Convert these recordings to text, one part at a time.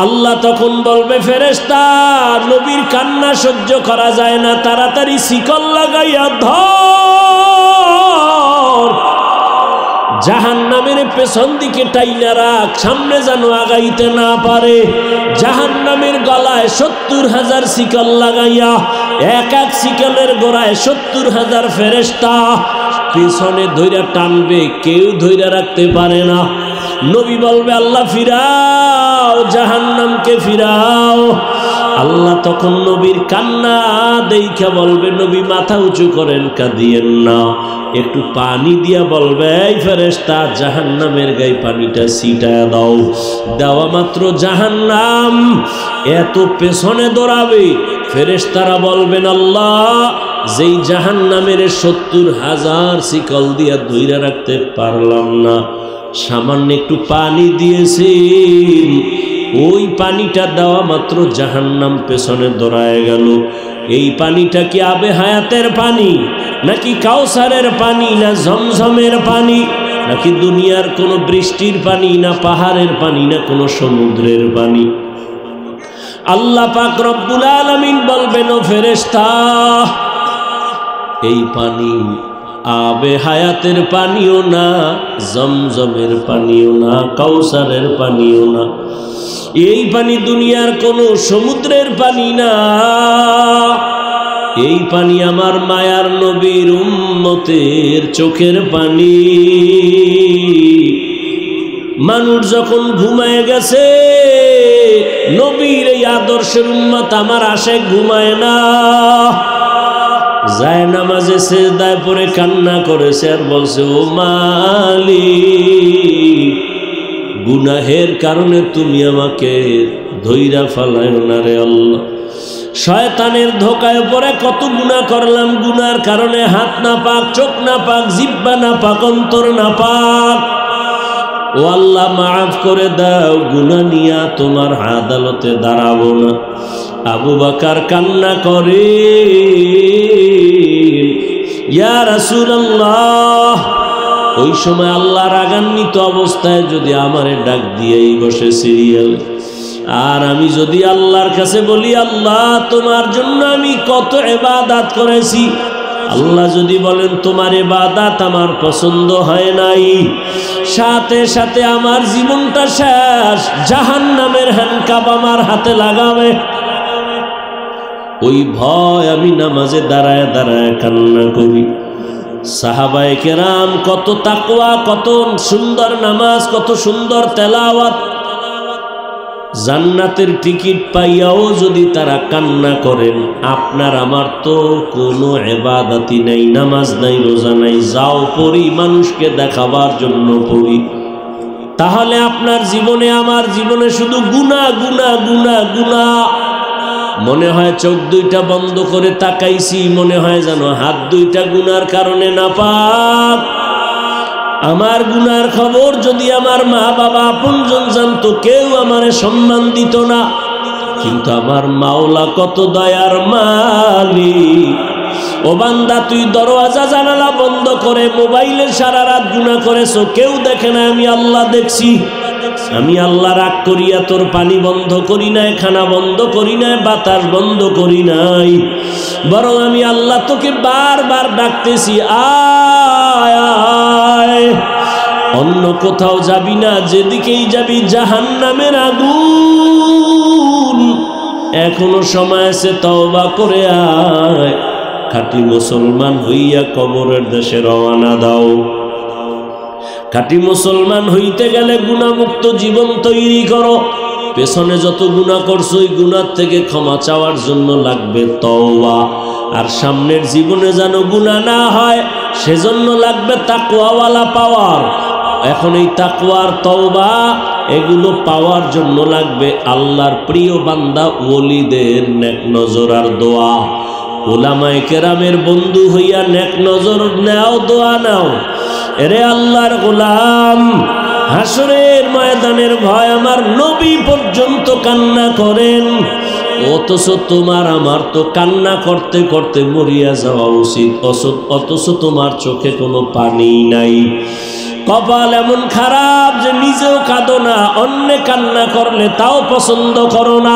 আল্লাহ তখন বলবে, ফেরেশতা নবীর কান্না সহ্য করা যায় না, তাড়াতাড়ি শিকল লাগাইয়া ধর, জাহান্নামের পেছন দিকে টাইনা রাখ, সামনে যেন আগাইতে না পারে। জাহান্নামের গলায় 70,000 শিকল লাগাইয়া, এক এক শিকলের গোড়ায় 70,000 ফেরেশতা পেছনে ধইরা টানবে, কেউ ধইরা রাখতে পারে না। নবী বলবে, আল্লাহ ফিরাও, জাহান্নামকে ফিরাও। আল্লাহ তখন নবীর কান্না দেইখা বলবে, নবী মাথা উঁচু করেন, কাঁদিয়েন না। একটু পানি দিয়া বলবে, এই ফেরেশতা জাহান্নামের গায়ে পানিটা ছিটায়া দাও। দেওয়া মাত্র জাহান্নাম এত পেছনে দৌড়াবে, ফেরেশতারা বলবেন, আল্লাহ যেই জাহান্নামের 70,000 শিকল দিয়া ধইরা রাখতে পারলাম না, সামান্য একটু পানি দিয়েছি, ওই পানিটা দেওয়া মাত্র জাহান্নাম পেছনে দৌড়ায় গেল। এই পানিটা কি আবে হায়াতের পানি, নাকি কাউসারের পানি, না ঝমঝমের পানি, নাকি দুনিয়ার কোনো বৃষ্টির পানি, না পাহাড়ের পানি, না কোনো সমুদ্রের পানি? আল্লাহ পাক রব্বুল আলামিন বলবেন, ও ফেরেশতা এই পানি আবে হায়াতের পানিও না, জমজমের পানিও না, কাউসারের পানিও না, এই পানি দুনিয়ার কোনো সমুদ্রের পানি না, এই পানি আমার মায়ার নবীর উম্মতের চোখের পানি। মানুষ যখন ঘুমায় গেছে, নবীর এই আদর্শের উম্মত আমার আশেক ঘুমায় না, যায় নামাজে সিজদায় পড়ে কান্না করেছে আর বলছে, ও মালিক গুনাহের কারণে তুমি আমাকে ধইরা ফালায়ো না রে আল্লাহ। শয়তানের ধোকায় পড়ে কত গুনাহ করলাম, গুনার কারণে হাত না পাক, চোখ না পাক, জিহ্বা না পাক, অন্তর না পাক। ও আল্লাহ মাফ করে দাও, গুনাহ নিয়া তোমার আদালতে দাঁড়াবো না। আবু বকর কান্না করে, ইয়া রাসূলুল্লাহ ওই সময় আল্লাহ রাগান্বিত অবস্থায় যদি আমারে ডাক দিয়েই বসে সিরিয়াল, আর আমি যদি আল্লাহর কাছে বলি, আল্লাহ তোমার জন্য আমি কত ইবাদত করেছি, আল্লাহ যদি বলেন তোমার ইবাদত আমার পছন্দ হয় নাই, সাথে সাথে আমার জীবনটা শেষ, জাহান্নামের হ্যান্ডকাপ আমার হাতে লাগাবে। ওই ভয় আমি নামাজে দাঁড়ায় দাঁড়ায় কান্না করি। সাহাবায়ে কেরাম কত তাকওয়া, কত সুন্দর নামাজ, কত সুন্দর তেলাওয়াত, জান্নাতের টিকিট পাইয়াও যদি তারা কান্না করেন, আপনার আমার তো কোনো ইবাদতই নাই, নামাজ নাই, রোজা নাই, যাও পড়ি মানুষকে দেখাবার জন্য পড়ি, তাহলে আপনার জীবনে আমার জীবনে শুধু গুনাহ গুনাহ গুনাহ গুনাহ। মনে হয় চোখ দুইটা বন্ধ করে তাকাইছি, মনে হয় যেন হাত দুইটা গুনার কারণে নাপাক। আমার গুনার খবর যদি আমার মা বাবা আপনজন জানতো, কেউ আমারে সম্মান দিত না। কিন্তু আমার মাওলা কত দয়ার মালিক, ও বান্দা তুই দরওয়াজা জানালা বন্ধ করে মোবাইলে সারা রাত গুনাহ করেছো, কেউ দেখে না, আমি আল্লাহ দেখছি। আমি আল্লাহ রাগ করিয়া তোর পানি বন্ধ করি নাই, খানা বন্ধ করি নাই, বাতাস বন্ধ করি নাই, বরং আমি আল্লাহ তোকে বারবার ডাকতেছি, আয় আয়, অন্য কোথাও যাবি না, যেদিকেই যাবি জাহান্নামের আগুন। এখনো সময় আছে, তওবা করে আয়, খাঁটি মুসলমান হইয়া কবরের দেশে রওনা দাও। খাঁটি মুসলমান হইতে গেলে গুনাহমুক্ত জীবন তৈরি করো। পেছনে যত গুনাহ করছো, ওই গুনাহ থেকে ক্ষমা চাওয়ার জন্য লাগবে তওবা, আর সামনের জীবনে যেন গুনাহ না হয় সেজন্য লাগবে তাকওয়াওয়ালা পাওয়ার। এখন এই তাকওয়ার তওবা এগুলো পাওয়ার জন্য লাগবে আল্লাহর প্রিয় বান্দা ওলিদের নেক নজর আর দোয়া। উলামায়ে কেরামের বন্ধু হইয়া নেক নজর নাও, দোয়া নাও। এরে আল্লাহর গোলাম, হাসরের ময়দানের ভয় আমার নবী পর্যন্ত কান্না করেন, অথচ তোমার আমার তো কান্না করতে করতে মরিয়া যাওয়া উচিত, অথচ তোমার চোখে কোনো পানি নাই। কপাল এমন খারাপ যে নিজেও কাঁদো না, অন্য কান্না করলে তাও পছন্দ করো না,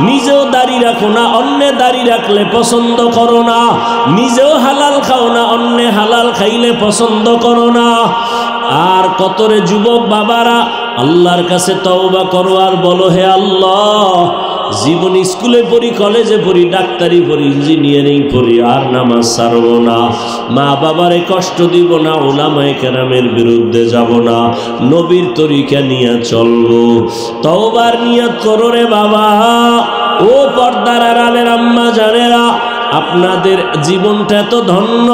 নিজেও দাড়ি রাখো না, অন্য দাড়ি রাখলে পছন্দ করো না, নিজেও হালাল খাও না, অন্য হালাল খাইলে পছন্দ করো না। আর কতরে যুবক বাবারা আল্লাহর কাছে তওবা করো আর বলো, হে আল্লাহ, জীবন স্কুলে পড়ি, কলেজে পড়ি, ডাক্তারি পড়ি, ইঞ্জিনিয়ারিং পড়ি, আর নামাজ ছাড়বো না, মা বাবারে কষ্ট দিব না, উলামায়ে কেরামের বিরুদ্ধে যাব না, নবীর তরিকা নিয়ে চলবো। তওবার নিয়ত করো রে বাবা। ও পর্দার আড়ালের আম্মা জানেরা, আপনাদের জীবনটা এত ধন্য,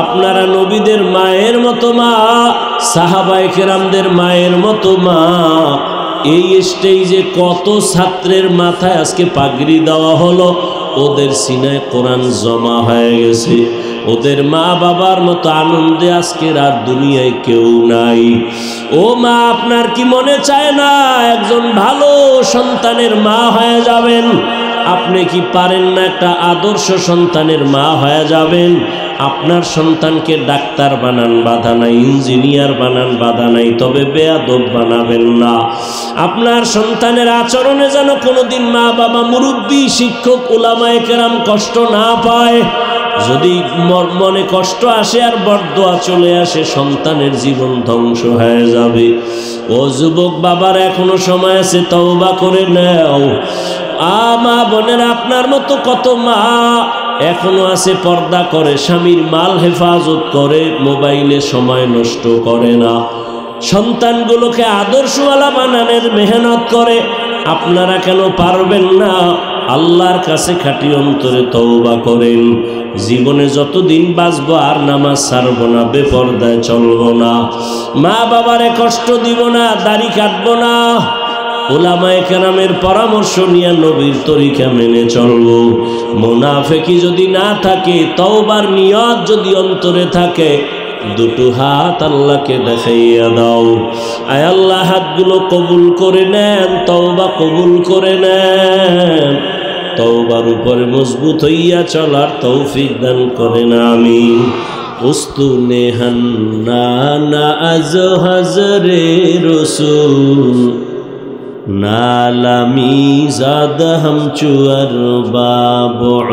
আপনারা নবীদের মায়ের মতো মা, সাহাবায়ে কেরামদের মায়ের মতো মা। এই স্টেজে কত ছাত্রের মাথায় আজকে পাগড়ি দেওয়া হলো, ওদের সিনায় কোরআন জমা হয়ে গেছে। ওদের মা বাবার মতো আনন্দে আজকের আর দুনিয়ায় কেউ নাই। ও মা, আপনার কি মনে চায় না একজন ভালো সন্তানের মা হয়ে যাবেন? আপনি কি পারেন না একটা আদর্শ সন্তানের মা হয়ে যাবেন? আপনার সন্তানকে ডাক্তার বানান, বাধা নাই, ইঞ্জিনিয়ার বানান, বাধা নাই, তবে বেয়াদব বানাবেন না। আপনার সন্তানের আচরণে যেন কোনোদিন মা বাবা, মুরব্বী, শিক্ষক, উলামায়ে কেরাম কষ্ট না পায়। যদি মনে কষ্ট আসে আর বরদোয়া চলে আসে, সন্তানের জীবন ধ্বংস হয়ে যাবে। ও যুবক বাবার, এখনো সময় আছে, তওবা করে নাও। মা বোনেরা, আপনার মতো কত মা এখনো আছে, পর্দা করে, স্বামীর মাল হেফাজত করে, মোবাইলে সময় নষ্ট করে না, সন্তানগুলোকে আদর্শওয়ালা বানানোর মেহনত করে। আপনারা কেন পারবেন না? আল্লাহর কাছে খাঁটি অন্তরে তওবা করেন। জীবনে যতদিন বাঁচবো আর নামাজ ছাড়বো না, বেপরদায় চলবো না, মা বাবারে কষ্ট দিব না, দাড়ি কাটবো না, উলামায়ে কেরামের পরামর্শ নিয়ে নবীর তরিকা মেনে চলবো। মুনাফিকি যদি না থাকে, তওবার নিয়ত যদি অন্তরে থাকে, দুটো হাত আল্লাহকে দেখাইয়া দাও। আয় আল্লাহ, হাতগুলো কবুল করে নেন, তওবা কবুল করে নেন, তওবার উপরে মজবুত হইয়া চলার তৌফিক দান করেন, আমিন। উস্তুনে হান্নানা আজ হাজরে রসুল, নালামি জাদ হাম চুয়ার বাবুল।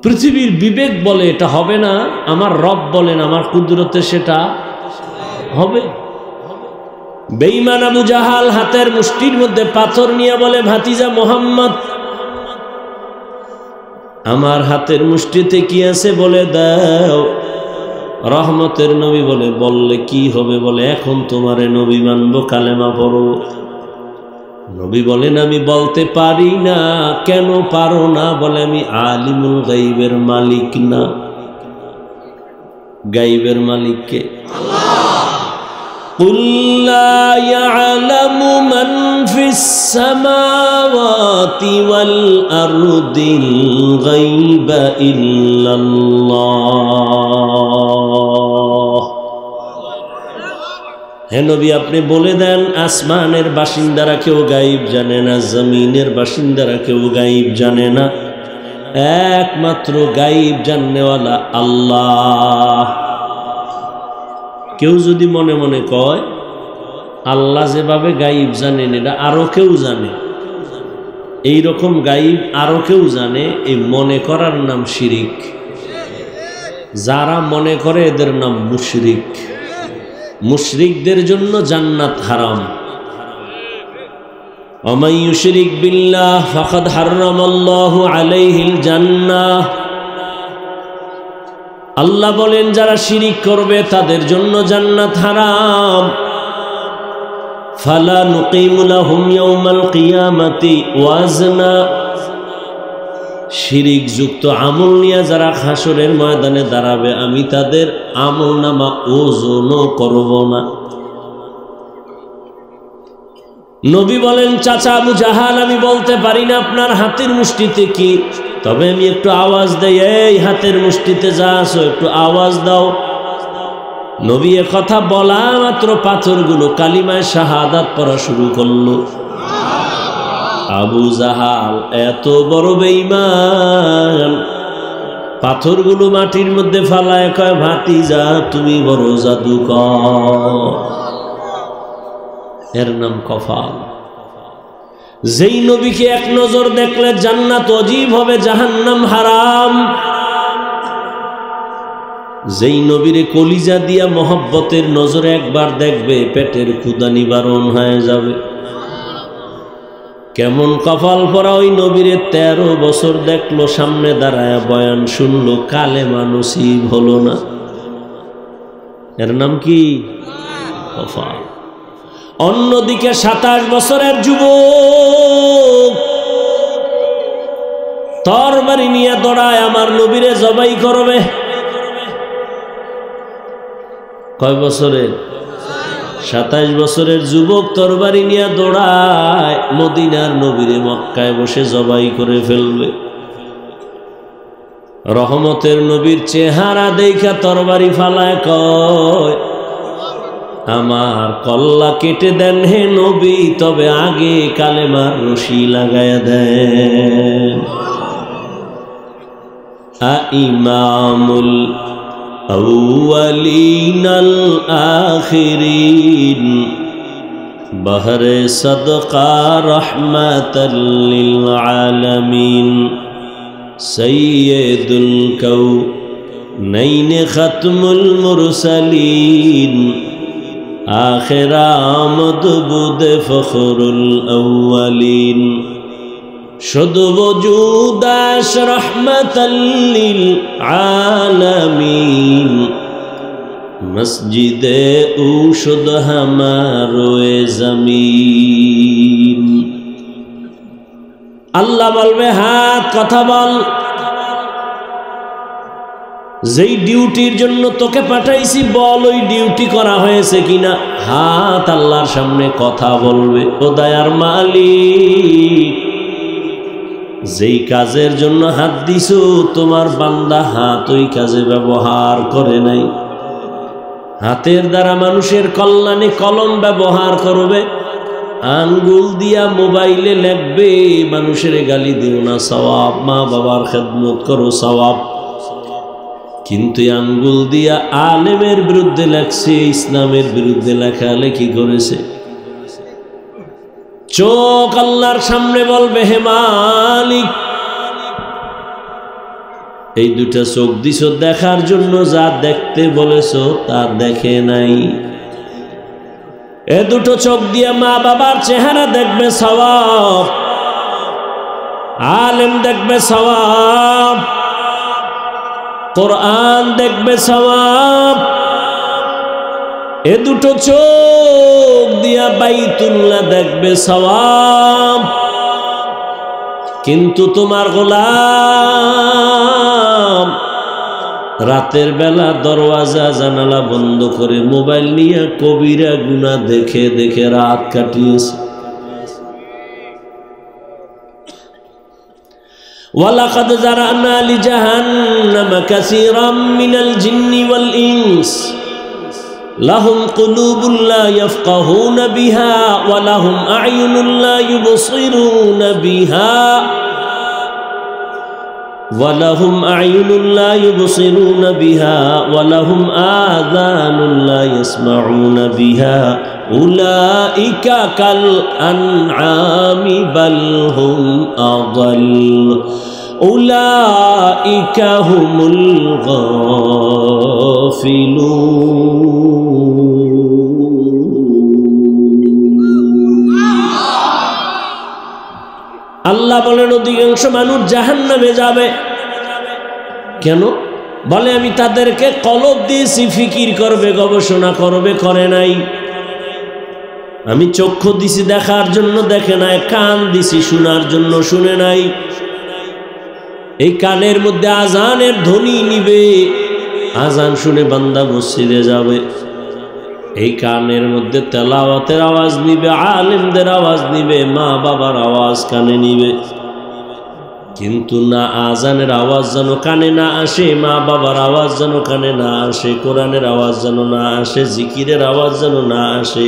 পৃথিবীর বিবেক বলে এটা হবে না, আমার রব বলেন আমার কুদরতে সেটা হবে। বেঈমান আবু জাহাল হাতের মুষ্টির মধ্যে পাথর নিয়ে বলে, ভাতিজা মোহাম্মদ, আমার হাতের মুষ্টিতে কি আছে বলে দাও। রহমতের নবী বলে, বললে কি হবে? বলে, এখন তোমারে নবী মানব, কালেমা পড়ো। নবী বলেন, আমি বলতে পারি না। কেন পারো না? বলে, আমি আলিমুল গাইবের মালিক না। গাইবের মালিক কে? কুল লা ইয়ালামু মান ফিস সামাওয়াতি ওয়াল আরদিল গায়বা ইল্লাল্লাহ। হে নবী, আপনি বলে দেন, আসমানের বাসিন্দারা কেউ গায়েব জানে না, জমিনের বাসিন্দারা কেউ গায়েব জানে না, একমাত্র গায়েব জাননেওয়ালা আল্লাহ। কেউ যদি মনে মনে কয় আল্লাহ যেভাবে গায়েব জানেন এটা আরো কেউ জানে, এই রকম গায়েব আরো কেউ জানে, এই মনে করার নাম শিরিক। যারা মনে করে এদের নাম মুশরিক। মুশরিকদের জন্য জান্নাত হারাম। ওমান ইউশরিক বিল্লাহ ফাকাদ হারামাল্লাহু আলাইহিল জান্নাহ। আল্লাহ বলেন, যারা শিরিক করবে তাদের জন্য জান্নাত হারাম। ফালা নুকিমু লাহুম ইয়াওমাল কিয়ামাতি ওয়াজনা। শিরিক যুক্ত আমল নিয়ে যারা হাসরের ময়দানে দাঁড়াবে, আমি তাদের আমল নামা ওজনও করব না। নবী বলেন, চাচা আবু জাহাল, আমি বলতে পারি না আপনার হাতের মুষ্টিতে কি, তবে আমি একটু আওয়াজ দেই, এই হাতের মুষ্টিতে যা আছো একটু আওয়াজ দাও। নবী এ কথা বলা মাত্র পাথরগুলো কালিমায় শাহাদাত পড়া শুরু করলো। আবু জাহাল এত বড় বেঈমান, পাথরগুলো মাটির মধ্যে ফালায় কয় ভাতিজা তুমি বড় জাদুকর। এর নাম কপাল। যেই নবীকে এক নজর দেখলে জান্নাত অজীব হবে, জাহান্নাম হারাম। যেই নবীরে কলিজা দিয়া মহব্বতের নজরে একবার দেখবে পেটের ক্ষুধা নিবারণ হয়ে যাবে। কেমন কপাল পরা ওই নবীরে 13 বছর দেখলো, সামনে দাঁড়ায় বয়ান শুনলো, কালেমা নসিব হলো না। এর নাম কি? কপাল। অন্যদিকে 27 বছরের যুবক তরবারি নিয়ে দৌড়ায় আমার নবীরে জবাই করবে। কয় বছরের? 27 বছরের যুবক তরবারি নিয়ে দৌড়ায় মদিনার নবীরে মক্কায় বসে জবাই করে ফেলবে। রহমতের নবীর চেহারা দেখা তরবারি ফালায় কয় আমার কল্লা কেটে দেন হে নবী, তবে আগে কালেমার রশি লাগায়া দেন। ইমামুল আউয়ালিন আল আখিরিন বহরে সদকা রহমাতাল লিল আলামিন সৈয়দুল কাউনাইন খতমুল মুরসালিন আখির আমদ বুদে ফখরুল আউয়ালিন শুধু বজুদাশ রহমাতাল লিল আলামিন মসজিদে উশুদ হামারোয়ে জমিন। আল্লাহ বলবে হাত কথা বল, যেই ডিউটির জন্য তোকে পাঠাইছি বল ওই ডিউটি করা হয়েছে কিনা। হাত আল্লাহর সামনে কথা বলবে, ও দয়ার মালিক যেই কাজের জন্য হাত দিছো তোমার বান্দা হাত ওই কাজে ব্যবহার করে নাই। হাতের দ্বারা মানুষের কল্যাণে কলম ব্যবহার করবে, আঙ্গুল দিয়া মোবাইলে লেখবে, মানুষের গালি দিও না সওয়াব, মা বাবার খেদমত করো সওয়াব। কিন্তু আঙ্গুল দিয়া আলেমের বিরুদ্ধে লেখছে, ইসলামের বিরুদ্ধে লেখালেখি করেছে। চোখ আল্লাহর সামনে বলবে হে মালিক এই দুটা চোখ দিছো দেখার জন্য, যা দেখতে বলেছো তা দেখে নাই। এ দুটো চোখ দিয়ে মা বাবার চেহারা দেখবে সওয়াব, আলেম দেখবে সওয়াব, কোরআন দেখবে সওয়াব। এ দুটো চোখ দিয়া বাইতুল্লাহ দেখবে সওয়াব। কিন্তু তোমার গোলাম রাতের বেলা দরওয়াজা জানালা বন্ধ করে মোবাইল নিয়ে কবিরা গুনাহ দেখে দেখে রাত কাটিয়েছে। ওয়ালাকাদ যারানা লিজাহান্নামা কাসীরাম মিনাল জিন্নি ওয়াল ইনস লাহুম কুলুবুন লা ইয়াফকাহুনা বিহা ওয়া লাহুম আ'য়ুনুন লা ইউবসিরুনা বিহা ওয়া লাহুম আ'য়ুনুন লা ইউবসিরুনা বিহা ওয়া লাহুম আযানুন লা ইয়াসমাউনা বিহা উলাইকা কাল আনআমি বাল হুম আযাল উলাইকা হুমুল গাফিলুন। আল্লাহ বলেন অধিকাংশ মানুষ জাহান্নামে যাবে। কেন? বলে আমি তাদেরকে কলব দিয়েছি, ফিকির করবে, গবেষণা করবে, করে নাই। আমি চক্ষু দিছি দেখার জন্য, দেখে নাই। কান দিছি শোনার জন্য, শুনে নাই। এই কানের মধ্যে আজানের ধ্বনি নিবে, আজান শুনে বান্দা মসজিদে যাবে। এই কানের মধ্যে তেলাওয়াতের আওয়াজ নিবে, আলেমদের আওয়াজ নিবে, মা বাবার আওয়াজ কানে নিবে। কিন্তু না, আজানের আওয়াজ যেন কানে না আসে, মা বাবার আওয়াজ যেন কানে না আসে, কোরআনের আওয়াজ যেন না আসে, জিকিরের আওয়াজ যেন না আসে।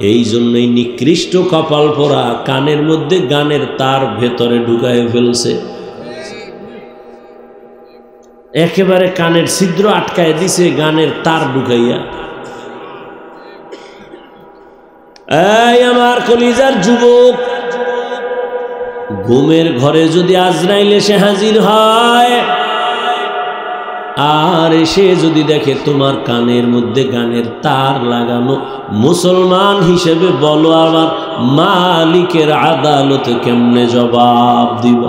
এই জন্যই নিকৃষ্ট কপাল পরা কানের মধ্যে গানের তার ভেতরে ঢুকায় ফেলছে। একেবারে কানের ছিদ্র আটকায় দিছে গানের তার ঢুকাইয়া। এই আমার কলিজার যুবক, ঘুমের ঘরে যদি আজরাইল এসে হাজির হয় আর এসে যদি দেখে তোমার কানের মধ্যে গানের তার লাগানো, মুসলমান হিসেবে বলো আমার মালিকের আদালতে কেমনে জবাব দিব?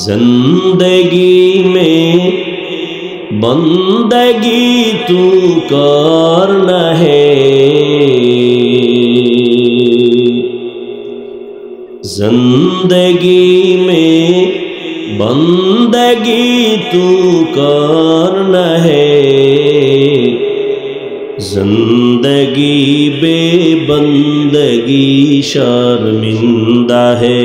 जिंदगी में बंदगी तू करना है, जिंदगी में बंदगी तू करना है, जिंदगी बेबंदगी शर्मिंदा है,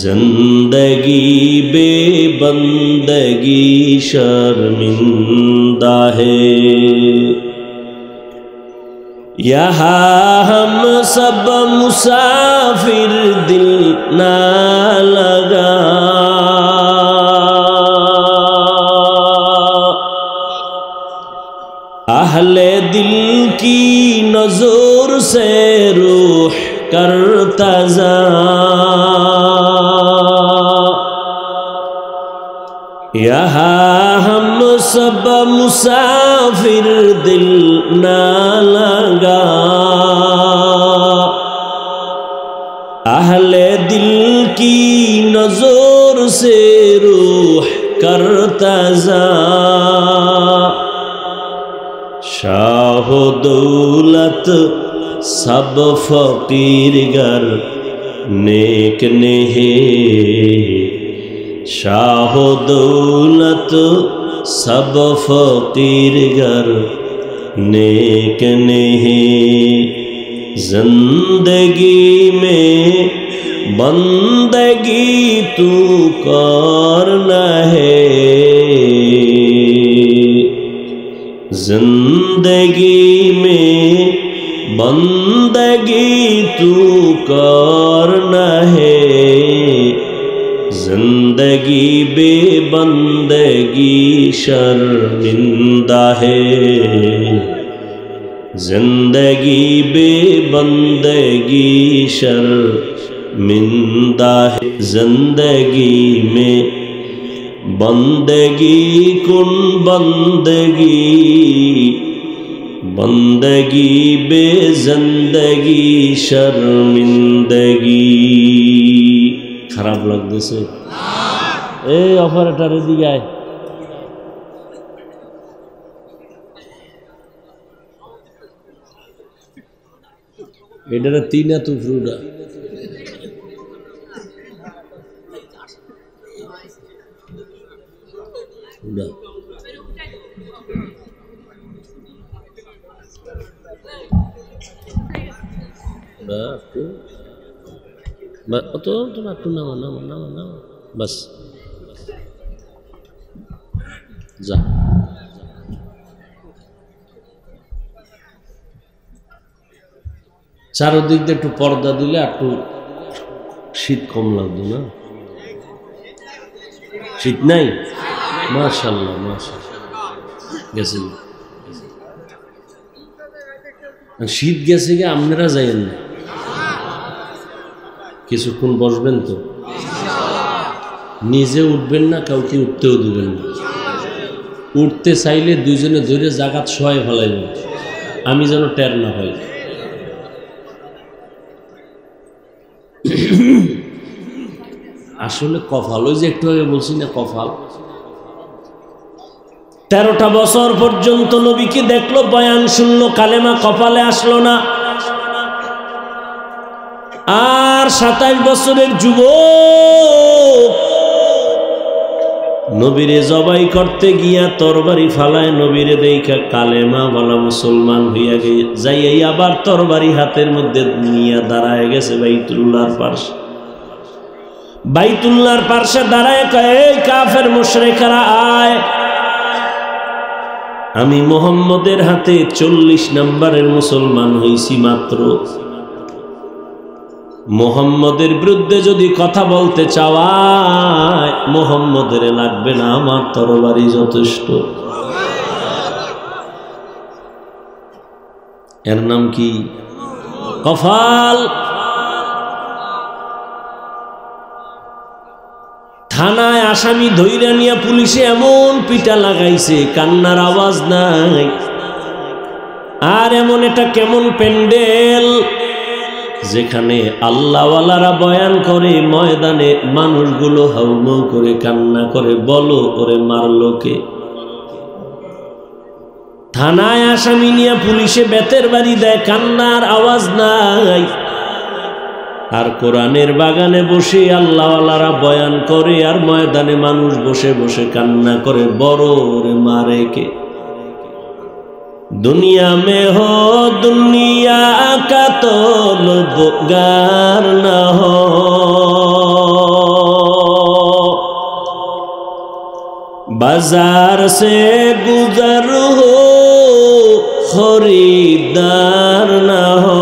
जिंदगी बेबंदगी शर्मिंदा है। यहाँ हम सब मुसाफिर दिल ना लगा, अहले दिल की नजर से रूह करता जा, यहाँ हम सब मुसाफिर दिल ना लगा, अहले दिल की नजर से रूह करता जा, शाह दौलत सब फकीर गर नेक नहीं, शाह दौलत सब फकीर गर नेक नहीं, जिंदगी में बंदगी तू करना है, जिंदगी में बंदगी तू करना है, जिंदगी बेबंदगी शर्मिंदा है, जिंदगी बेबंदगी शर्मिंदा है, जिंदगी में बंदगी कुन बंदगी, बंदगी बेजिंदगी शर्मिंदगी। খারাপ লাগতেছে? এই অপারেটরের দিকে আয়। এটা তিন এত ফ্রুটা बस जा। চারদিক দিয়ে একটু পর্দা দিলে একটু শীত কম লাগতো না? শীত নাই? মাশাআল্লাহ মাশাআল্লাহ। গেছে শীত গেছে গে, আপনারা যাইয়েন না, কিছুক্ষণ বসবেন তো, নিজে উঠবেন না, কাউকে উঠতেও দিবেন না। উঠতে চাইলে দুইজনে ধরে জাগাত শোয়াই ফেলাইবেন, আমি যেন টের না পাই। আসলে কপাল, ওই যে একটু আগে বলছি না কপাল। 13টা বছর পর্যন্ত নবীকে দেখলো, বয়ান শুনলো, কালেমা কপালে আসলো না। আর 27 বছরের যুবক নবীরে জবাই করতে গিয়া তরবারি ফালায়, নবীরে দেখা কালেমা বলা মুসলমান হইয়া যাইয়া আবার তরবারি হাতের মধ্যে নিয়ে দাঁড়ায় গেছে বাইতুল্লাহর পাশে। বাইতুল্লাহর পাশে দাঁড়ায় কয়, এই কাফের মুশরিকরা আয়, আমি মুহাম্মদের হাতে 40 নম্বরের মুসলমান হইছি মাত্র। মুহাম্মদের বিরুদ্ধে যদি কথা বলতে চাওয়ায় মুহাম্মদের লাগবে না, আমার তরবারি যথেষ্ট। এর নাম কি? কফাল। থানায় আসামি ধইরা নিয়া পুলিশে এমন পিটা লাগাইছে, কান্নার আওয়াজ নাই। আর এমন এটা কেমন প্যান্ডেল যেখানে আল্লাহওয়ালারা বয়ান করে, ময়দানে মানুষগুলো হাউমাউ করে কান্না করে, বলো ওরে মারলো কে? থানায় আসামি নিয়ে পুলিশে বেতের বাড়ি দেয়, কান্নার আওয়াজ নাই। আর কোরআনের বাগানে বসে আল্লাহওয়ালারা বয়ান করে, আর ময়দানে মানুষ বসে বসে কান্না করে, বড় ওরে মারে কে? दुनिया में हो दुनिया का तलबगार न हो, बाजार से गुजर हो खरीदार न हो।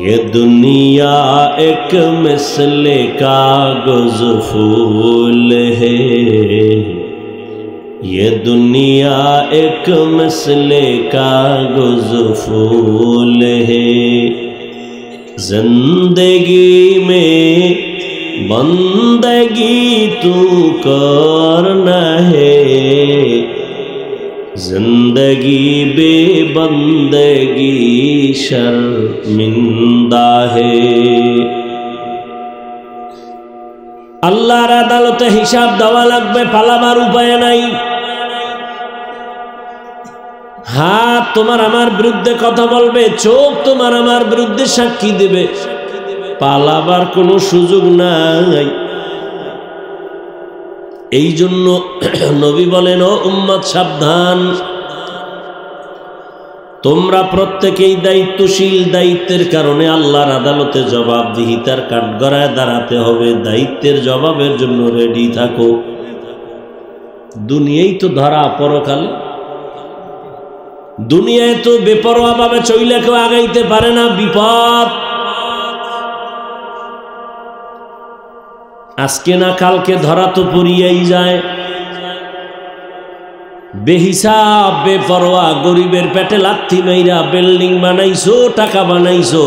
ये दुनिया एक मिसले कागज फूल है, ये दुनिया एक मिसले कागज फूल है। जिंदगी में बंदगी तू करना है, जिंदगी बेबंदगी शर्मिंदा है। আল্লাহর আদালতে হিসাব দেওয়া লাগবে, পালাবার উপায় নাই। হাত তোমার আমার বিরুদ্ধে কথা বলবে, চোখ তোমার আমার বিরুদ্ধে সাক্ষী দেবে, পালাবার কোনো সুযোগ নাই। এই জন্য নবী বলেন, ও উম্মত সাবধান, তোমরা প্রত্যেকেই দায়িত্বশীল। দায়িত্বের কারণে আল্লাহর আদালতে জবাবদিহিতার কাঠগড়ায় দাঁড়াতে হবে। দায়িত্বের জবাবের জন্য রেডি থাকো। দুনিয়ায় তো ধরা, পরকাল দুনিয়ায় তো বেপরোয়া ভাবে চইলে কেউ আগাইতে পারে না, বিপদ। আজকে না কালকে ধরা তো পড়িয়াই যায়। বেহিসাব বেপরোয়া গরিবের পেটে লাথি মাইরা বিল্ডিং বানাইছো, টাকা বানাইছো,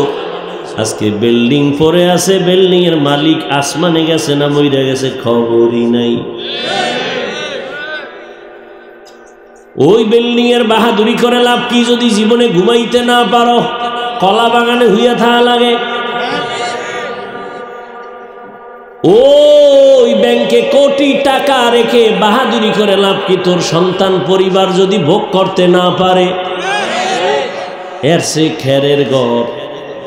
আজকে বিল্ডিং পড়ে আছে, বিল্ডিং এর মালিক আসমানে গেছে না মইরা গেছে খবরই নাই। ওই বিল্ডিং এর বাহাদুরি করে লাভ কি যদি জীবনে ঘুমাইতে না পারো, কলা বাগানে হইয়া থাকা লাগে। ওই ব্যাংকে কোটি টাকা রেখে বাহাদুরি করে লাভ কি? তোর সন্তান পরিবার যদি ভোগ করতে না পারে, এর সে খেরের ঘর,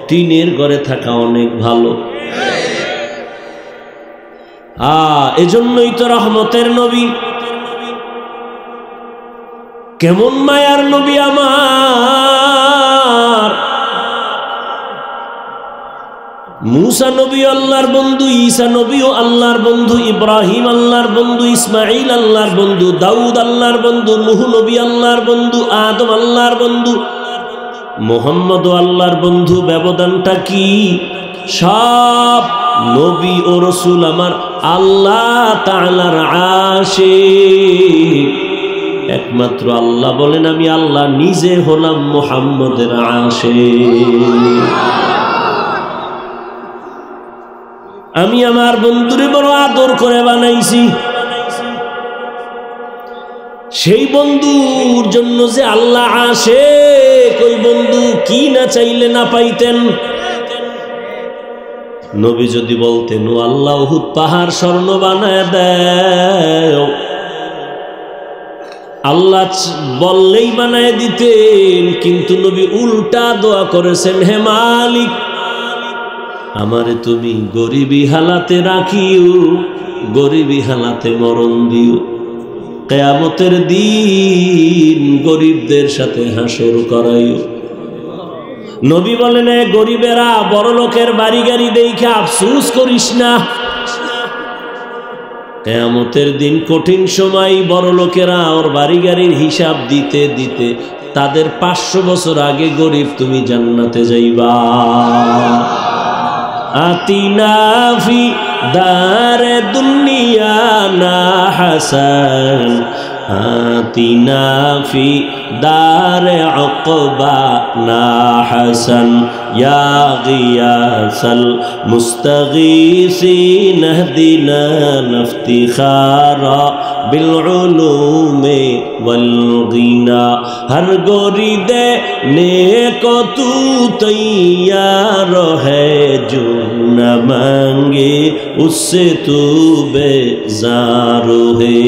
টিনের ঘরে থাকা অনেক ভালো। এজন্যই তো রহমতের নবী, কেমন মায়ার নবী আমার। मूसा नबी अल्लाहर बंधु, ईसा नबी अल्लाहर बंधु, इब्राहिम अल्लाहर बंधु, इस्माइल अल्लाहर बंधु, दाऊद अल्लाहर बंधु, नूह नबी अल्लाहर बंधु, आदम अल्लाहर बंधु, मुहम्मद अल्लाहर बंधु। व्यवधानটা কি? সব নবী ও রাসূল আমার আল্লাহ তাআলার আশিক। একমাত্র আল্লাহ বলেন, আমি আল্লাহ নিজে হলাম মুহাম্মদের আশিক। আমি আমার বন্ধুরে বড় আদর করে বানাইছি। সেই বন্ধুর জন্য যে আল্লাহ আশিক, ওই বন্ধু কি না চাইলে না পাইতেন। নবী যদি বলতেন, ও আল্লাহ উহুদ পাহাড় স্বর্ণ বানায় দেও, আল্লাহ বললেই বানায় দিতেন। কিন্তু নবী উল্টা দোয়া করেছেন, হে মালিক, আমারে তুমি গরিবী হালাতে রাখিও, গরিবী হালাতে মরণ দিও। কিয়ামতের দিন গরিবদের সাথে হাসর করাইও। নবী বলেন, গরিবেরা বড় লোকের বাড়ি গাড়ি দেখে আফসোস করিস না। কিয়ামতের দিন কঠিন সময় বড় লোকেরা ওর বাড়ি গাড়ির হিসাব দিতে দিতে তাদের 500 বছর আগে গরিব তুমি জান্নাতে যাইবা। আতিনা ফি দারে দুনিয়া না হাসান, আতিনা ফি দারে উকবা না হাসান, ইয়া গিয়াসাল মুস্তাগীসিন ইহদিনা নাফতিখারা বিল উলুমি ওয়াল গিনা। হর গোরিদে নেক তু তৈয়ার হ্যায়, जो न मांगे उससे तू बेजार है।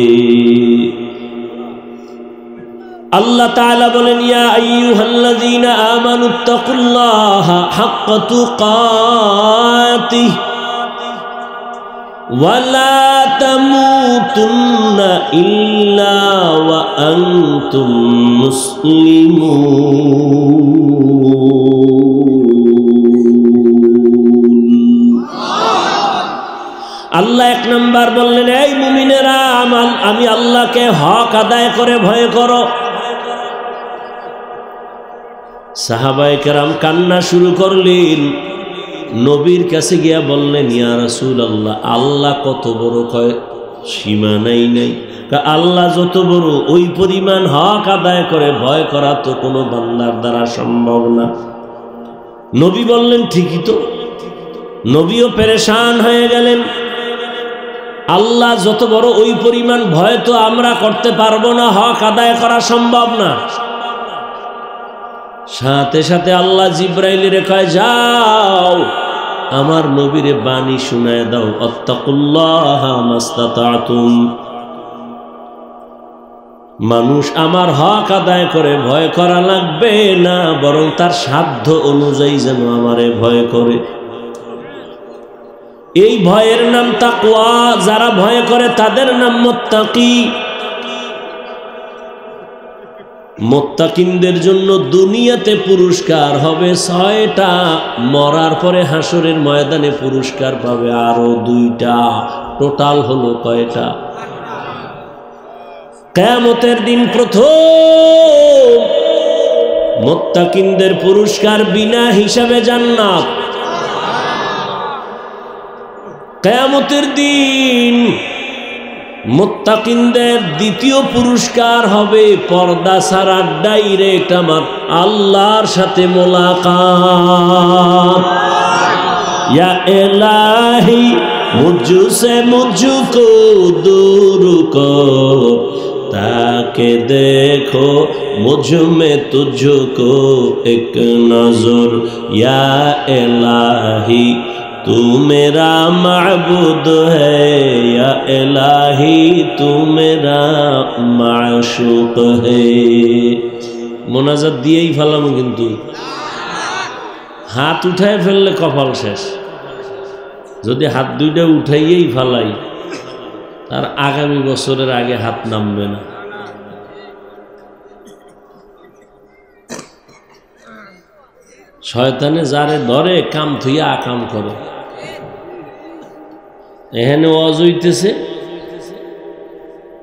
আল্লাহ তাআলা বলেন, ইয়া আইয়ুহাল্লাযীনা আমানুত্তাকুল্লাহা হাক্কা তুকাতিহি ওয়া লা তামুতুন্না ইল্লা ওয়া আনতুম মুসলিমুন। আল্লাহ 1 নাম্বার বললেন, এই মুমিনেরা, আমি আল্লাহকে হক আদায় করে ভয় করো। সাহাবায়ে কেরাম কান্না শুরু করলেন, নবীর কাছে গিয়া বললেন, ইয়া রাসূলুল্লাহ, আল্লাহ কত বড়? কয় সীমা নাই। আল্লাহ যত বড়, ওই পরিমাণ হক আদায় করে ভয় করা তো কোনো বান্দার দ্বারা সম্ভব না। নবী বললেন, ঠিকই তো। নবীও পেরেশান হয়ে গেলেন, আল্লাহ যত বড়, ওই পরিমাণ ভয় তো আমরা করতে পারবো না, হক আদায় করা সম্ভব না। সাথে সাথে আল্লাহ জিব্রাইলের কয়, যাও আমার নবীরে বাণী শুনায় দাও, আত্তাকুল্লাহা মাস্তাতাতুম। মানুষ আমার হক আদায় করে ভয় করা লাগবে না, বরং তার সাধ্য অনুযায়ী যেন আমারে ভয় করে। এই ভয়ের নাম তাকওয়া। যারা ভয় করে তাদের নাম মুত্তাকি। মুত্তাকিনদের জন্য দুনিয়াতে পুরস্কার হবে 6টা, মরার পরে হাসরের ময়দানে পুরস্কার পাবে আরো 2টা। টোটাল হলো কয়টা? কিয়ামতের দিন প্রথম মুত্তাকিনদের পুরস্কার বিনা হিসাবে জান্নাত। কিয়ামতের দিন মুত্তাকিনদের দ্বিতীয় পুরস্কার হবে পর্দা ছাড়া ডাইরেক্ট আমার আল্লাহর সাথে মোলাকাত। ইয়া ইলাহি মুঝসে মুঝকো दूर কর, তাকে দেখো মুঝ में तुझको एक नजर। या इलाही तू मेरा माबूद है, या इलाही तू मेरा माशूक है। মোনাজাত দিয়েই ফেলাম, কিন্তু হাত উঠায় ফেললে কপাল শেষ। যদি হাত 2টা উঠাইয়েই ফেলাই, তার আগামী বছরের আগে হাত নামবে না। শয়তানে যারে ধরে কাম থুইয়া আকাম করে। এখানে ওয়াজ হইতেছে,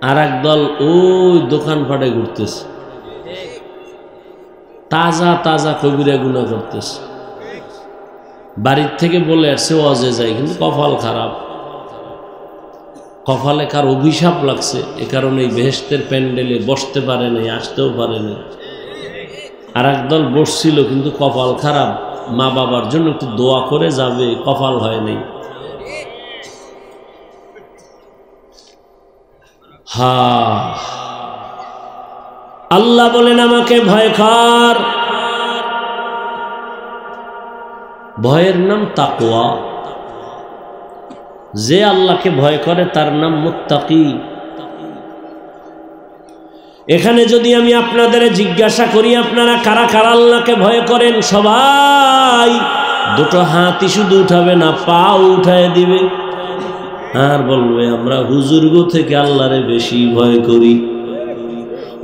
আর একদল ওই দোকানপাটে ঘুরতেছে, তাজা তাজা কবিরা গুনাহ করতেছে। বাড়ির থেকে বলে আসছে ওয়াজে যায়, কিন্তু কপাল খারাপ, কপালে কার অভিশাপ লাগছে, এ কারণে এই বেহেশতের প্যান্ডেলে বসতে পারে নাই, আসতেও পারে নাই। আর একদল বসছিল, কিন্তু কপাল খারাপ, মা বাবার জন্য একটু দোয়া করে যাবে, কপাল হয় নাই। আল্লাহ বলেন, আমাকে ভয় কর। ভয়ের নাম তাকওয়া। যে আল্লাহকে ভয় করে তার নাম মুত্তাকি। এখানে যদি আমি আপনাদের জিজ্ঞাসা করি, আপনারা কারা কারা আল্লাহকে ভয় করেন? সবাই 2টো হাতই শুধু উঠাবে না, পাও উঠায় দিবে, আর বলবে আমরা হুজুরগো থেকে আল্লাহরে বেশি ভয় করি।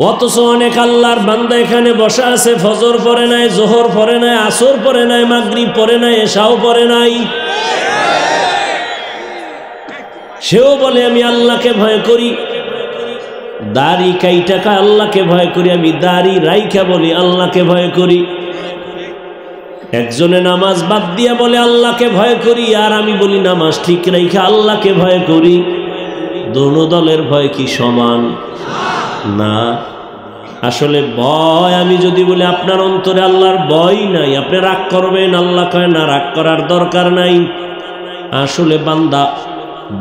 অথচ অনেক আল্লাহর বান্দা এখানে বসা আছে, ফজর পড়ে নাই, জোহর পড়ে নাই, আসর পড়ে নাই, মাগরিব পড়ে নাই, এশাও পড়ে নাই, সেও বলে আমি আল্লাহকে ভয় করি। দাড়ি কাইটা আল্লাহকে ভয় করি, আমি দাড়ি রাইখা বলি আল্লাহকে ভয় করি। একজনে নামাজ বাদ দিয়া বলে আল্লাহকে ভয় করি, আর আমি বলি নামাজ ঠিক রাইখা আল্লাহকে ভয় করি। দোনো দলের ভয় কি সমান? না। আসলে ভয়, আমি যদি বলি আপনার অন্তরে আল্লাহর ভয় নাই, আপনি রাগ করবেন, আল্লাহ কয় না রাগ করার দরকার নাই। আসলে বান্দা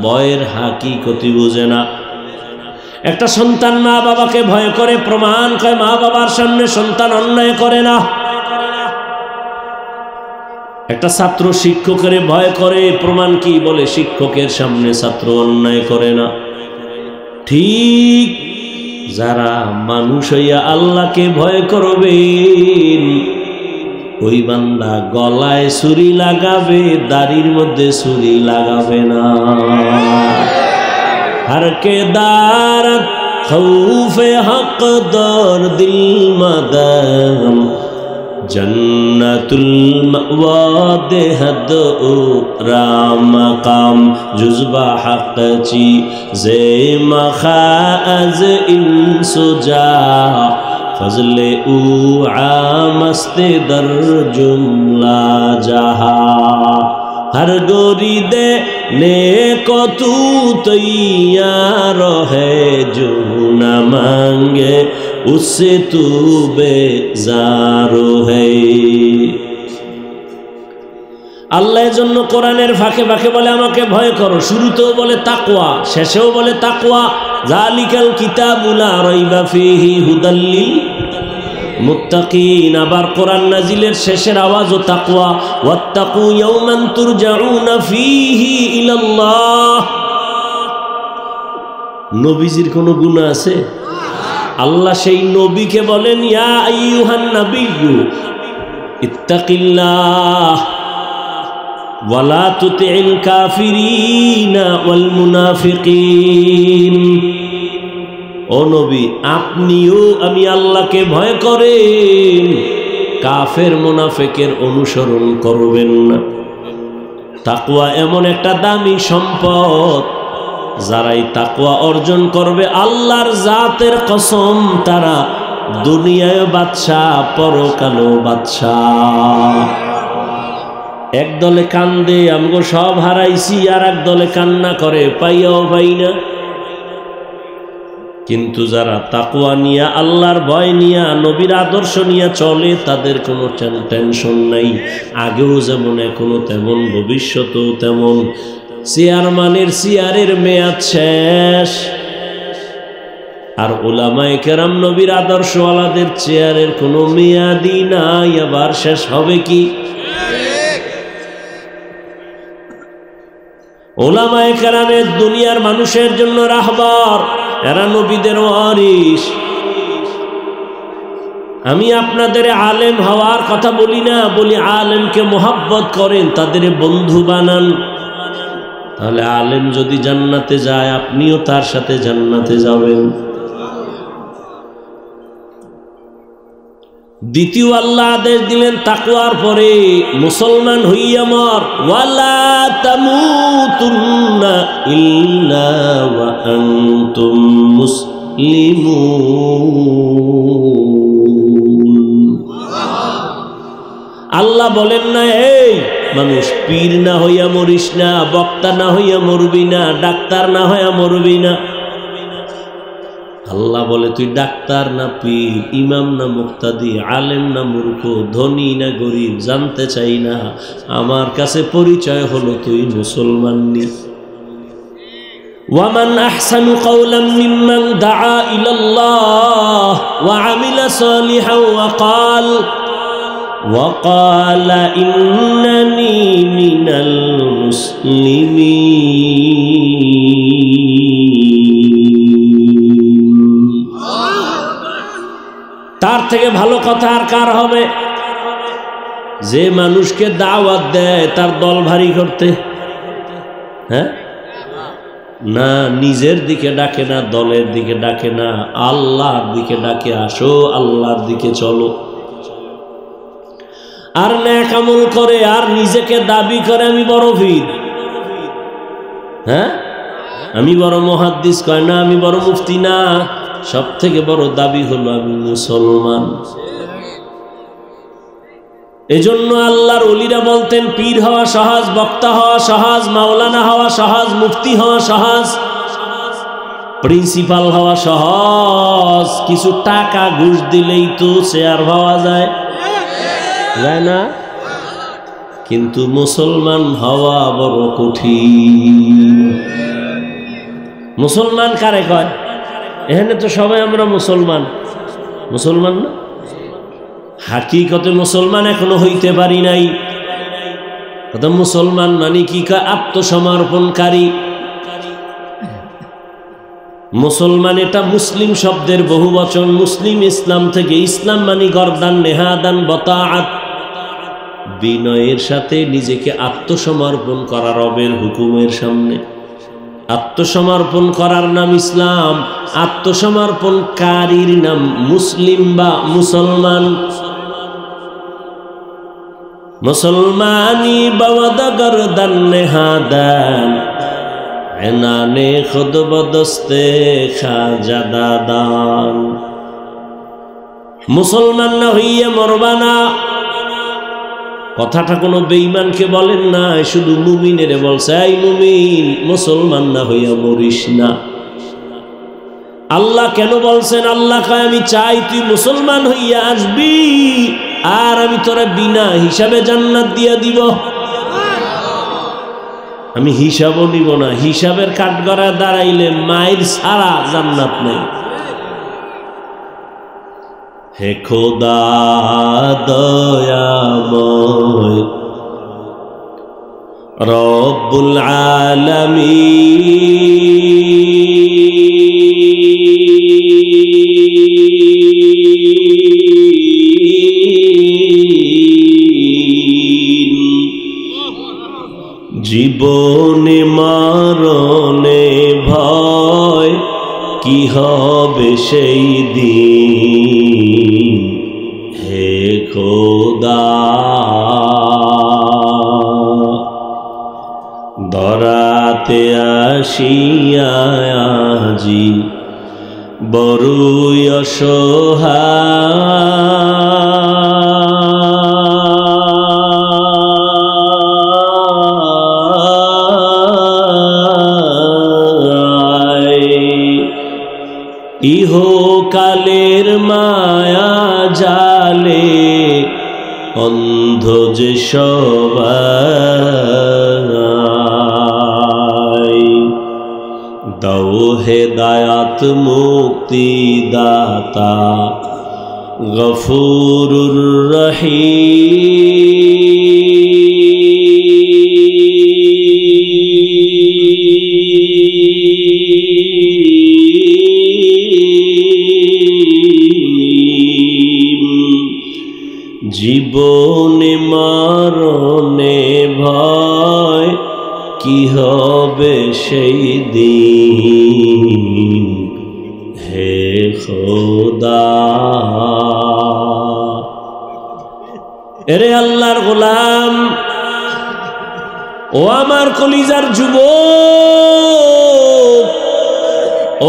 ভয়ের হাকিকতি বুঝে না। একটা সন্তান মা বাবাকে ভয় করে, প্রমাণ কয় মা বাবার সামনে সন্তান অন্যায় করে না। একটা ছাত্র শিক্ষকের ভয় করে, প্রমাণ কি? বলে শিক্ষকের সামনে ছাত্র অন্যায় করে না। ঠিক যারা মানুষ হইয়া আল্লাহকে ভয় করবেন, ওই বান্দা গলায় ছুরি লাগাবে, দাড়ির মধ্যে ছুরি লাগাবে না। हर के दारत खौफे हक दौर दिल मदम जन्नतुल मवाद हद राम काम जुज़बा हक ची जे मखाज इंसुजा फजले उ आमस्ते दर जुमला जहा हर गोरी दे ने को तू तैयार है जो न मांगे उससे तू बेजारो है। আল্লাহর জন্য কোরআনের ফাঁকে ফাঁকে বলে আমাকে ভয় করো, শুরুতেও বলে তাকওয়া, শেষেও বলে তাকওয়া। জালিকাল কিতাবু লা রাইবা ফীহি হুদাল লিল মুত্তাকিন। আবার কোরআন নাজিলের শেষের আওয়াজও তাকওয়া। ওয়াত্তাকু ইয়াওমান তুরজাউনা ফীহি ইলাল্লাহ। নবীজির কোনো গুনাহ আছে? আল্লাহ সেই নবীকে বলেন ইয়া আইয়ুহান নাবিয়্যু ইত্তাকিল্লাহ ওয়ালা তুতিল কাফিরিনা ওয়াল মুনাফিকিন। ও নবী, আপনিও আমি আল্লাহকে ভয় করেন, কাফের মুনাফিকের অনুসরণ করবেন না। তাকওয়া এমন একটা দামি সম্পদ, যারাই তাকওয়া অর্জন করবে আল্লাহর জাতের কসম তারা দুনিয়ায় বাদশাহ, পরকালেও বাদশাহ। এক দলে কান্দে আমগো সব হারাইছি, আর এক দলে কান্না করে পাইয়াও পাই না। কিন্তু যারা তাকওয়া নিয়া, আল্লাহর ভয় নিয়া, নবীর আদর্শ নিয়া চলে, তাদের কোনো টেনশন নাই। আগেও যেমন এখনো তেমন, ভবিষ্যতেও তেমন। চেয়ারম্যানের চেয়ারের মেয়াদ শেষ, আর উলামায়ে কেরাম নবীর আদর্শওয়ালাদের চেয়ারের কোনো মেয়াদই নাই, আবার শেষ হবে কি? উলামায়ে কেরামের দুনিয়ার মানুষের জন্য রাহবার, এরা নবীদের ওয়ারিস। আমি আপনাদের আলেম হওয়ার কথা বলি না, বলি আলেমকে মোহাব্বত করেন, তাদের বন্ধু বানান। তাহলে আলেম যদি জান্নাতে যায়, আপনিও তার সাথে জান্নাতে যাবেন। দ্বিতীয় আল্লাহ আদেশ দিলেন তাকওয়ার পরে, মুসলমান হইয়া মর। ওয়ালা তামুতুন্না ইল্লা ওয়া আনতুম মুসলিমুন। আল্লাহ বলেন না এই মানুষ পীর না হইয়া মরিস না, বক্তা না হইয়া মরবি না, ডাক্তার না হইয়া মরবি না। আল্লাহ বলে তুই ডাক্তার না পীর, ইমাম না মুক্তাদি, আলেম না মূর্খ, ধনী না গরিব জানতে চাই না, আমার কাছে পরিচয় হলো তুই মুসলমান নি। ওয়ামান আহসানু কাওলাম মিম্মান দাআ ইলাল্লাহ ওয়া আমিলা সালিহান ওয়া ক্বালা ইন্নানী মিনাল মুসলিমিন। তার থেকে ভালো কথা আর কার হবে? যে মানুষকে দাওয়াত দেয় তার দল ভারী করতে, হ্যাঁ না, নিজের দিকে ডাকে না, দলের দিকে ডাকে না, আল্লাহর দিকে ডাকে, আসো আল্লাহর দিকে চলো। আর নেক আমল করে, আর নিজেকে দাবি করে আমি বড় পীর, হ্যাঁ আমি বড় মুহাদ্দিস, কয় না আমি বড় মুফতি, না সবথেকে বড় দাবি হলো আমি মুসলমান। এজন্য আল্লাহর ওলিরা বলতেন পীর হওয়া সহজ, বক্তা হওয়া সহজ, মাওলানা হওয়া সহজ, মুফতি হওয়া সহজ, প্রিন্সিপাল হওয়া সহজ, কিছু টাকা ঘুষ দিলেই তো চেয়ার পাওয়া যায়, যায় না? কিন্তু মুসলমান হওয়া বড় কঠিন। মুসলমান কারে কয়? এখানে তো সবাই আমরা মুসলমান, মুসলমান না? হাকিকতে মুসলমান এখনো হইতে পারি নাই। কথা মুসলমান মানে কি? আত্মসমর্পণকারী। মুসলমান এটা মুসলিম শব্দের বহু বচন। মুসলিম ইসলাম থেকে, ইসলাম মানে গর্দান, নেহাদান, বতাআত, বিনয়ের সাথে নিজেকে আত্মসমর্পণ করা রবের হুকুমের সামনে। আত্মসমর্পণ করার নাম ইসলাম, আত্মসমর্পণকারীর নাম মুসলিম বা মুসলমান। মুসলমানি বাওয়াদ গর্দান নেহাদান, এনানে খুদ বদস্তে খাজাদাদান। মুসলমান না হইয়া মরবানা, কথাটা কোনো বেঈমানকে বলেন না, শুধু মুমিনের বলছে, এই মুমিন মুসলমান না হইয়া মরিস না। আল্লাহ কেন বলছেন? আল্লাহ কয় আমি চাই তুই মুসলমান হইয়া আসবি, আর আমি তোরা বিনা হিসাবে জান্নাত দিয়া দিব। আমি হিসাবও নিব না, হিসাবের কাঠগড়ায় দাঁড়াইলে মায়ের ছাড়া জান্নাত নেই। হে খোদা দয়াময় রব্বুল আলামিন, জীবনে মরণে ভয় কি হবে সেই দিন। হে খোদা ধরাতে আসিয়া আজি বড়ই অসহায়, ইহকালের মায়া জালে অন্ধ যে সবাই। দাও হেদায়াত মুক্তি দাতা গফুরুর রহিম, জীবনে মরণে ভয় কি হবে সেই দিন। হে খোদা, এরে আল্লাহর গোলাম, ও আমার কলিজার যুবক,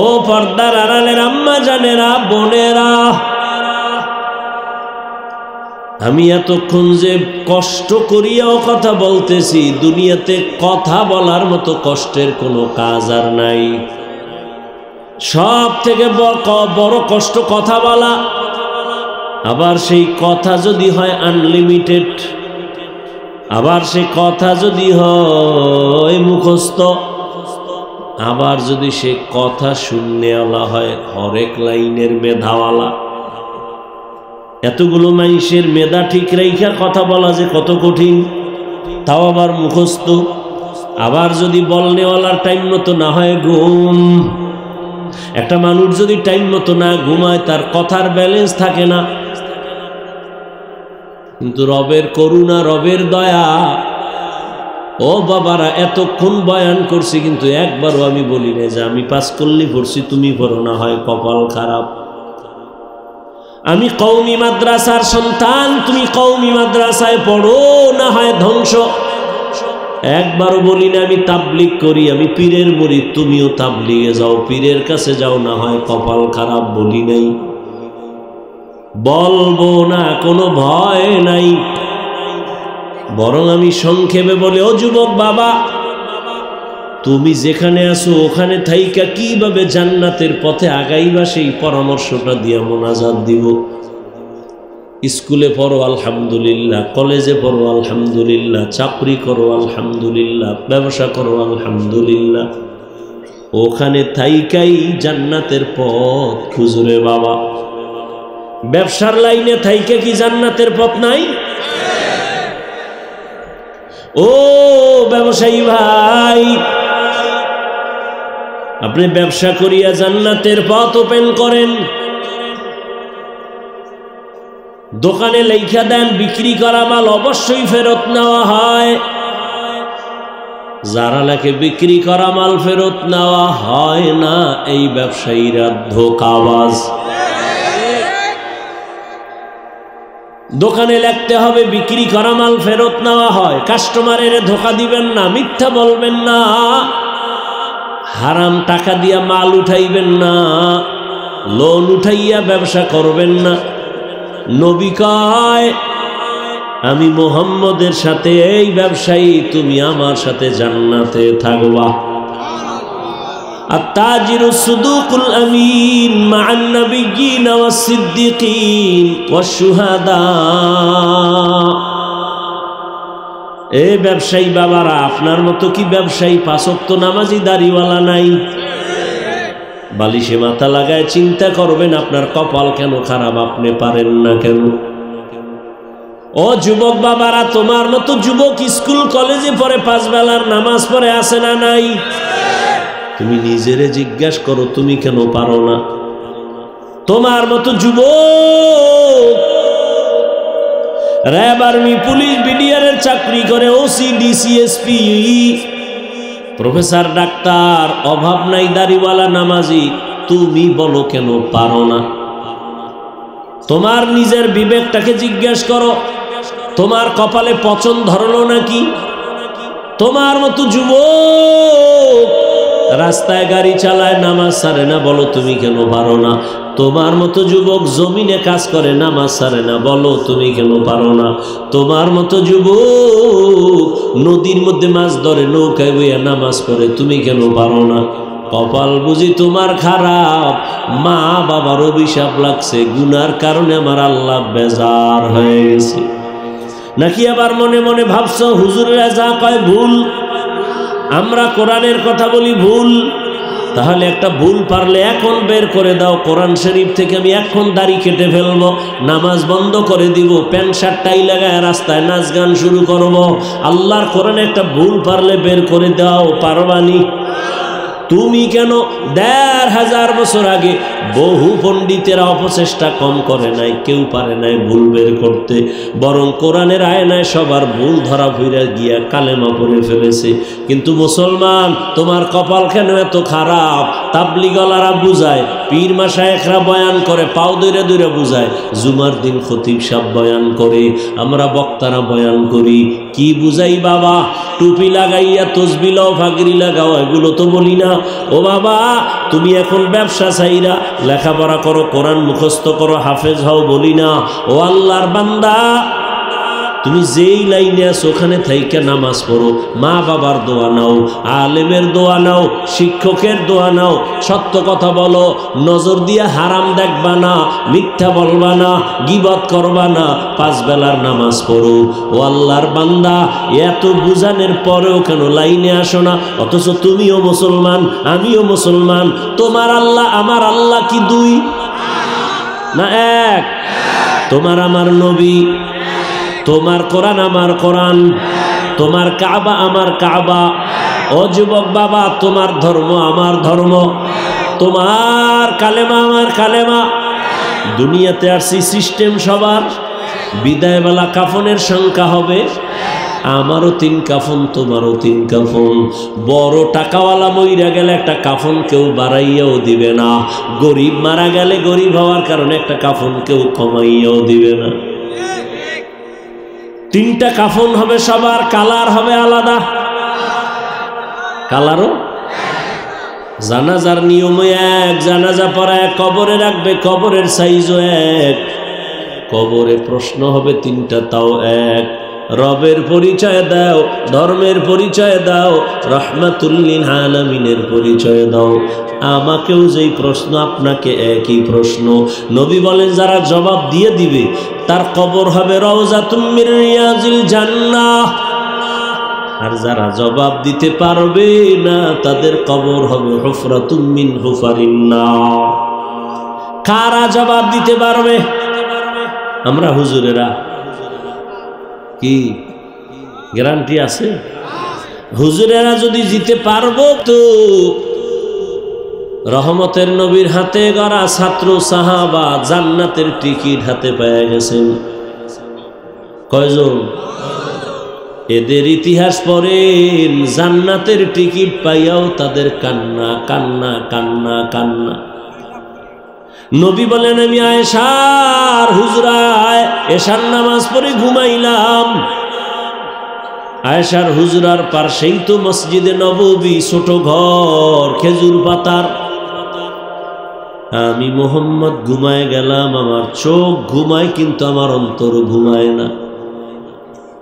ও পর্দার আড়ালের আম্মা জানেরা, বোনেরা, আমি এতক্ষণ যে কষ্ট করিয়াও কথা বলতেছি, দুনিয়াতে কথা বলার মতো কষ্টের কোনো কাজ আর নাই। সব থেকে বড় কষ্ট কথা বলা। আবার সেই কথা যদি হয় আনলিমিটেড, আবার সেই কথা যদি হয় মুখস্থ, আবার যদি সে কথা শূন্যওয়ালা হয়, হরেক লাইনের মেধাওয়ালা। এতগুলো মানুষের মেধা ঠিক রেখা কথা বলা যে কত কঠিন, তাও আবার মুখস্থ। আবার যদি বলনেওয়ালার টাইম মতো না হয় ঘুম, একটা মানুষ যদি টাইম মতো না ঘুমায় তার কথার ব্যালেন্স থাকে না। কিন্তু রবের করুণা, রবের দয়া, ও বাবারা এতক্ষণ বয়ান করছি কিন্তু একবারও আমি বলি না যে আমি পাস করলি পড়ছি তুমি পড়ো না, হয় কপাল খারাপ। আমি কওমি মাদ্রাসার সন্তান, তুমি কওমি মাদ্রাসায় পড়ো, না হয় ধ্বংস। একবারও বলি না আমি তাবলিগ করি, আমি পীরের মুরিদ, তুমিও তাবলিগে যাও, পীরের কাছে যাও, না হয় কপাল খারাপ, বলি নাই? বলবো না, কোনো ভয় নাই। বরং আমি সংক্ষেপে বলে, ও যুবক বাবা, তুমি যেখানে আছো ওখানে থাইকা কিভাবে জান্নাতের পথে আগাইবা সেই পরামর্শটা দিয়া মোনাজাত দিব। স্কুলে পড়ো আলহামদুলিল্লাহ, কলেজে পড়ো আলহামদুলিল্লাহ, চাকরি করো আলহামদুলিল্লাহ, ব্যবসা করো আলহামদুলিল্লাহ, ওখানে থাইকাই জান্নাতের পথ খুঁজরে বাবা। ব্যবসার লাইনে থাইকা কি জান্নাতের পথ নাই? ও ব্যবসায়ী ভাই, আপনি ব্যবসা করিয়া জান্নাতের পথ ওপেন করেন। দোকানে লেখা দেন বিক্রি করা মাল অবশ্যই ফেরত নেওয়া হয়। যারা লেখে বিক্রি করা মাল ফেরত নেওয়া হয় না, এই ব্যবসায়ীরা ধোঁকাবাজ। দোকানে লিখতে হবে বিক্রি করা মাল ফেরত নেওয়া হয়। কাস্টমারের ধোঁকা দিবেন না, মিথ্যা বলবেন না, হারাম টাকা দিয়া মাল উঠাইবেন না, লোন উঠাইয়া ব্যবসা করবেন না। নবী কয়, আমি মুহাম্মদের সাথে এই ব্যবসায়ী, তুমি আমার সাথে জান্নাতে থাকবা। আত-তাজিরু সুদুকুল আমিন মা'আন নাবিয়্যিন ওয়াস সিদ্দিকিন ওয়াশ শুহাদা। এ ব্যবসায়ী বাবারা, আপনার মতো কি ব্যবসায়ী পাঁচ ওয়াক্ত নামাজি দাড়িওয়ালা নাই? বালিশে মাথা লাগায় চিন্তা করবেন আপনার কপাল কেন খারাপ, আপনি পারেন না কেন? ও যুবক বাবারা, তোমার মতো যুবক স্কুল কলেজে পড়ে, পাঁচ বেলার নামাজ পড়ে, আছে না নাই? তুমি নিজেরে জিজ্ঞাসা করো, তুমি কেন পারো না? তোমার মতো যুবক র্যাব, আর্মি, পুলিশ, বিডিআরের চাকরি করে, OC, DC, SP, professor, doctor, অভাব নাই, দাড়িওয়ালা, নামাজি, তুমি বলো কেন পারো না? তোমার নিজের বিবেকটাকে জিজ্ঞাসা করো, তোমার কপালে পচন ধরলো নাকি? তোমার মতো যুবক রাস্তায় গাড়ি চালায়, নামাজ ছাড়ে না, বলো তুমি কেন পারো না? তোমার মতো যুবক জমিনে কাজ করে, নামাজ ছাড়ে না, বলো তুমি কেন পারো না? তোমার মতো যুবক নদীর মধ্যে মাছ ধরে, নৌকায় বইয়া নামাজ পড়ে, তুমি কেন পারো না? কপাল বুঝি তোমার খারাপ, মা বাবার অভিশাপ লাগছে, গুনার কারণে আমার আল্লাহ বেজার হয়ে গেছে। নাকি আবার মনে মনে ভাবছো হুজুররা যা কয় ভুল, আমরা কোরআনের কথা বলি ভুল? তাহলে একটা ভুল পারলে এখন বের করে দাও, কোরআন শরীফ থেকে আমি এখন দাড়ি কেটে ফেলবো, নামাজ বন্ধ করে দিব, প্যান্ট শার্ট টাই লাগায় রাস্তায় নাচ গান শুরু করবো। আল্লাহর কোরআনে একটা ভুল পারলে বের করে দাও, পারবানি? তুমি কেন ১৫০০ বছর আগে বহু পণ্ডিতেরা অপচেষ্টা কম করে নাই, কেউ পারে নাই ভুল বের করতে, বরং কোরআনের আয়নায় সবার ভুল ধরা ভইরা গিয়া কালেমা পড়ে ফেলেছে। কিন্তু মুসলমান, তোমার কপাল কেন এত খারাপ? তাবলিগলারা বুঝায়, পীর মাশায়েখরা বয়ান করে, পাও দইরা দইরা বুঝায়, জুমার দিন খতিব সাহেব বয়ান করে, আমরা বক্তারা বয়ান করি, কি বুঝাই বাবা? টুপি লাগাইয়া তসবিহ লাও, ফাগরি লাগাও, এগুলো তো বলি না। ও বাবা, তুমি এখন ব্যবসা চাইরা লেখাপড়া করো, কোরআন মুখস্থ করো, হাফেজ হও, বলি না। ও আল্লাহর বান্দা, তুমি যেই লাইনে আছো ওখানে থাইকা নামাজ পড়ো, মা বাবার দোয়া নাও, আলেমের দোয়া নাও, শিক্ষকের দোয়া নাও, সত্য কথা বলো, নজর দিয়ে হারাম দেখবা না, মিথ্যা বলবা না, গীবত করবা না, পাঁচ বেলার নামাজ পড়ো। ও আল্লাহর বান্দা, এত বুঝানোর পরেও কেন লাইনে আসো না? অথচ তুমিও মুসলমান, আমিও মুসলমান, তোমার আল্লাহ আমার আল্লাহ কি দুই না এক? তোমার আমার নবী, তোমার কোরআন আমার কোরআন, তোমার কাবা আমার কাবা। ও যুবক বাবা, তোমার ধর্ম আমার ধর্ম, তোমার কালেমা আমার কালেমা। দুনিয়াতে আসছি সিস্টেম সবার, বিদায়বেলা কাফনের সংখ্যা হবে, আমারও 3 কাফন, তোমারও 3 কাফন। বড় টাকাওয়ালা মইরা গেলে একটা কাফন কেউ বাড়াইয়াও দিবে না, গরিব মারা গেলে গরিব হওয়ার কারণে একটা কাফন কেউ কমাইয়াও দিবে না। 3টা কাফন হবে সবার, কালার হবে আলাদা। কালারও জানাজার নিয়ম এক, জানাজা পড়া এক, কবরে রাখবে, কবরের সাইজও এক, কবরে প্রশ্ন হবে তিনটা তাও এক। রবের পরিচয় দাও, ধর্মের পরিচয় দাও, রাহমাতুল লিল আলামিনের পরিচয় দাও। আমাকেও যেই প্রশ্ন আপনাকে একই প্রশ্ন। নবী বলেন যারা জবাব দিয়ে দিবে তার কবর হবে রওজাতুম মির রিয়াজিল জান্নাহ, আর যারা জবাব দিতে পারবে না তাদের কবর হবে হুফরাতুম মিন হুফারিন নার। কারা জবাব দিতে পারবে? আমরা হুজুরেরা। কি গ্যারান্টি আছে? হুজুরেরা যদি জিতে পারবো তো রহমতের নবীর হাতে গড়া ছাত্র সাহাবা জান্নাতের টিকিট হাতে পেয়ে গেছেন। কয়জন? এদের ইতিহাস পড়েন, জান্নাতের টিকিট পাইয়াও তাদের কান্না কান্না কান্না কান্না। নবী বলেন আমি আয়েশার হুজরায় এশার নামাজ পড়ে ঘুমাইলাম। আয়েশার হুজরার পাশেই তো মসজিদে নববী, ছোট ঘর, খেজুর পাতার। আমি মোহাম্মদ ঘুমায় গেলাম, আমার চোখ ঘুমায় কিন্তু আমার অন্তর ঘুমায় না।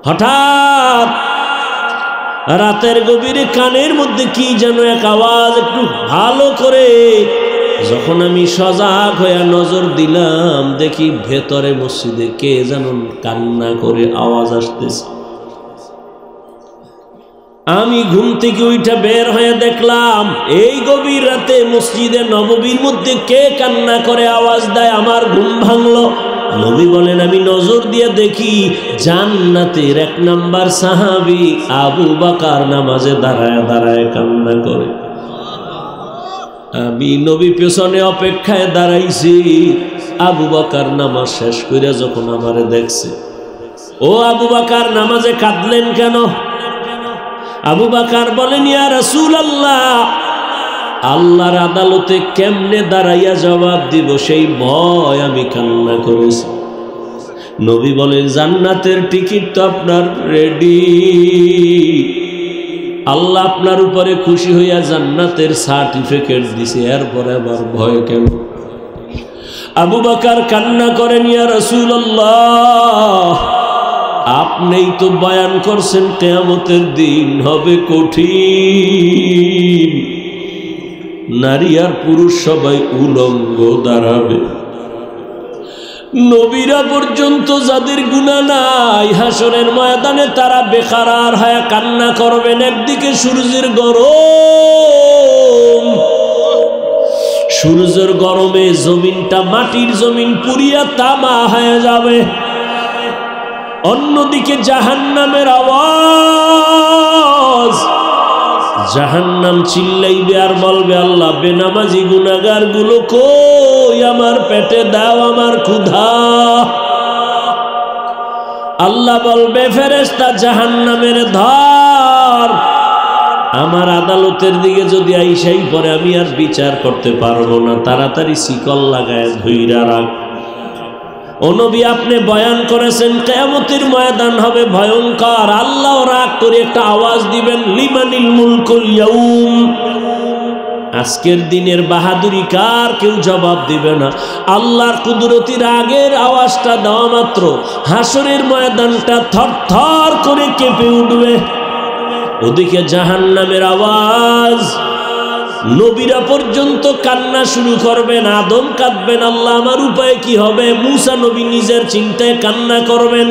হঠাৎ রাতের গভীরে কানের মধ্যে কি যেন এক আওয়াজ, একটু ভালো করে যখন আমি সজাগ হয়ে নজর দিলাম, দেখি ভেতরে মসজিদে কে যেন কান্না করে আওয়াজ আসতেছে। আমি ঘুম থেকে উঠে বের হয়ে দেখলাম এই গভীর রাতে মসজিদে নববীর মধ্যে কে কান্না করে আওয়াজ দেয়। আমার ঘুম ভাঙলো। নবী বলেন আমি নজর দিয়ে দেখি জান্নাতের 1 নাম্বার সাহাবী আবু বকর নামাজে দাঁড়ায় দাঁড়ায় কান্না করে। আমি নবী পেছনে অপেক্ষায় দাঁড়াইছি। আবু বকর নামাজ শেষ করে যখন আমারে দেখছে, ও আবু বকর নামাজে কাঁদলেন কেন? আবু বকর বলেন ইয়া রাসূলুল্লাহ, আল্লাহর আদালতে কেমনে দাঁড়াইয়া জবাব দিব সেই ভয় আমি কান্না করেছি। নবী বলেন জান্নাতের টিকিট তো আপনার রেডি, আল্লাহ আপনার উপরে খুশি হইয়া জান্নাতের সার্টিফিকেট দিছে, এরপরে আবার ভয় কেন? আবু বকর কান্না করেন ইয়া রাসূলুল্লাহ, আপনিই তো বয়ান করছেন কিয়ামতের দিন হবে কঠিন, নারী আর পুরুষ সবাই উলঙ্গ দাঁড়াবে। নবীরা পর্যন্ত যাদের গুনাহ নাই হাসরের ময়দানে তারা বেকারার হয়ে কান্না করবেন। একদিকে সূর্যের গরম, সূর্যের গরমে জমিনটা মাটির জমিন পুড়িয়া তামা হয়ে যাবে। অন্যদিকে জাহান্নামের আওয়াজ, জাহান্নাম চিল্লাইবে আর বলবে আল্লাহ বেনামাজি গুনাহগার গুলো কই, আমার পেটে দাও আমার ক্ষুধা। আল্লাহ বলবে ফেরেশতা জাহান্নামের ধর, আমার আদালতের দিকে যদি আইসাই পরে আমি আর বিচার করতে পারবো না, তাড়াতাড়ি শিকল লাগায় ধইরা রাখ। ও নবী আপনি বয়ান করেছেন কিয়ামতের ময়দান হবে ভয়ঙ্কর, আল্লাহ রাগ করে একটা আওয়াজ দিবেন লিমানিল মুলকুল ইয়াউম, আজকের দিনের বাহাদুরি কার? কেউ জবাব দিবে না। আল্লাহর কুদরতি রাগের আওয়াজটা দেওয়া মাত্র হাসরের ময়দানটা থরথর করে কেঁপে উঠবে। ওদিকে জাহান্নামের আওয়াজ, নবীরা পর্যন্ত কান্না শুরু করবেন, আদম কাঁদবেন আল্লাহ আমার উপায় কি হবে, মূসা নবী নিজের চিন্তায় কান্না করবেন,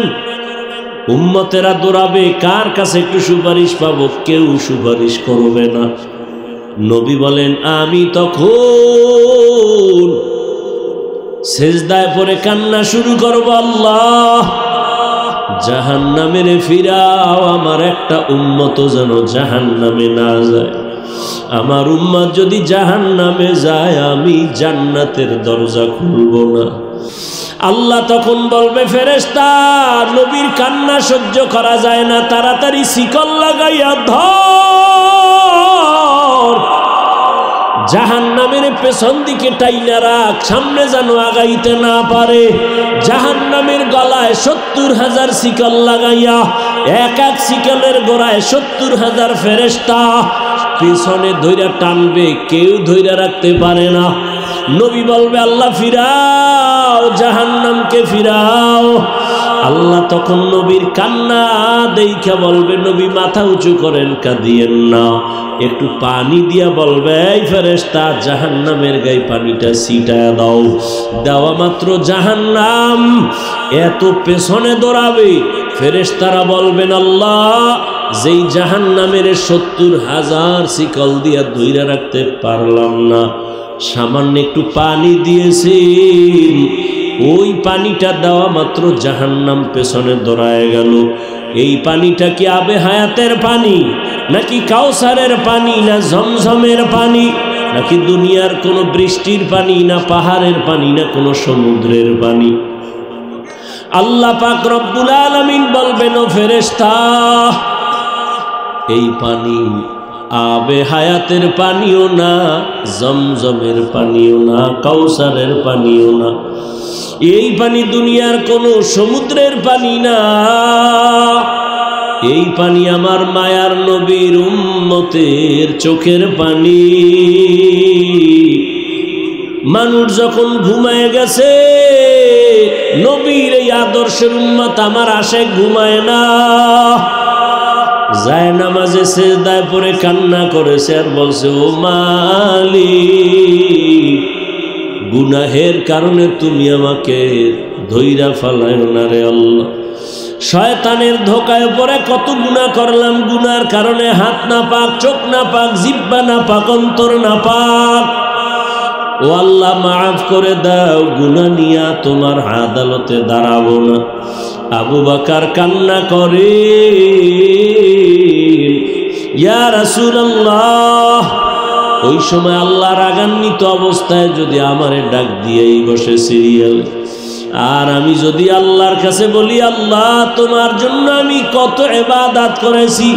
উম্মতেরা দৌড়াবে কার কাছে একটু সুপারিশ পাবো, কেউ সুপারিশ করবে না। নবী বলেন আমি তখন সেজদায় পড়ে কান্না শুরু করব, আল্লাহ জাহান্নামে ফিরাও, আমার একটা উম্মত যেন জাহান্নামে না যায়। আমার উম্মত যদি জাহান্নামে যায় আমি জান্নাতের দরজা খুলব না। আল্লাহ তখন বলবে ফেরেশতা নবীর কান্না সহ্য করা যায় না, তাড়াতাড়ি শিকল লাগাইয়া ধর, জাহান্নামের পেছন দিকে টাইনা রাখ, সামনে যেন আগাইতে না পারে। জাহান্নামের গলায় 70,000 শিকল লাগাইয়া এক এক শিকলের গোড়ায় 70,000 ফেরেশতা পেছনে ধইরা টানবে, কেউ ধইরা রাখতে পারে না। নবী বলবে আল্লাহ ফিরাও, জাহান্নামকে ফিরাও। আল্লাহ তখন নবীর কান্না দেইখা বলবে নবী মাথা উঁচু করেন, কাঁদিয়েন না। একটু পানি দিয়া বলবে এই ফেরেশতা জাহান্নামের গায়ে পানিটা ছিটায়া দাও। দেওয়া মাত্র জাহান্নাম এত পেছনে দৌড়াবে, ফেরেশতারা বলবেন আল্লাহ যেই জাহান্নামের ৭০,০০০ শিকল দিয়া ধইরা রাখতে পারলাম না, সামান্য একটু পানি দিয়েছি, ওই পানিটা দেওয়া মাত্র জাহান্নাম পেছনে দৌড়ায় গেল। এই পানিটা কি আবে হায়াতের পানি, নাকি কাউসারের পানি, না ঝমঝমের পানি, নাকি দুনিয়ার কোনো বৃষ্টির পানি, না পাহাড়ের পানি, না কোনো সমুদ্রের পানি? আল্লাহ পাক রব্বুল আলামিন বলবেন ও ফেরেশতা এই পানি আবে হায়াতের পানিও না, জমজমের পানিও না, কাউসারের পানিও না, এই পানি দুনিয়ার কোন সমুদ্রের পানি না, এই পানি আমার মায়ার নবীর উম্মতের চোখের পানি। মানুষ যখন ঘুমায় গেছে, নবীর এই আদর্শের উম্মত আমার আশে ঘুমায় না, যায় নামাজে সিজদায় পড়ে কান্না করেছে আর বলছে ও মালিক গুনাহের কারণে তুমি আমাকে ধইরা ফালায়ো না রে আল্লাহ। শয়তানের ধোকায় পড়ে কত গুনাহ করলাম, গুনার কারণে হাত না পাক, চোখ না পাক, জিহ্বা না পাক, অন্তর না পাক। ও আল্লাহ মাফ করে দাও, গুনাহ নিয়া তোমার আদালতে দাঁড়াবো না। আবু বকর কান্না করে ইয়া রাসূলুল্লাহ, ওই সময় আল্লাহ রাগান্বিত অবস্থায় যদি আমারে ডাক দিয়েই বসে সিরিয়ালে, আর আমি যদি আল্লাহর কাছে বলি আল্লাহ তোমার জন্য আমি কত ইবাদত করেছি,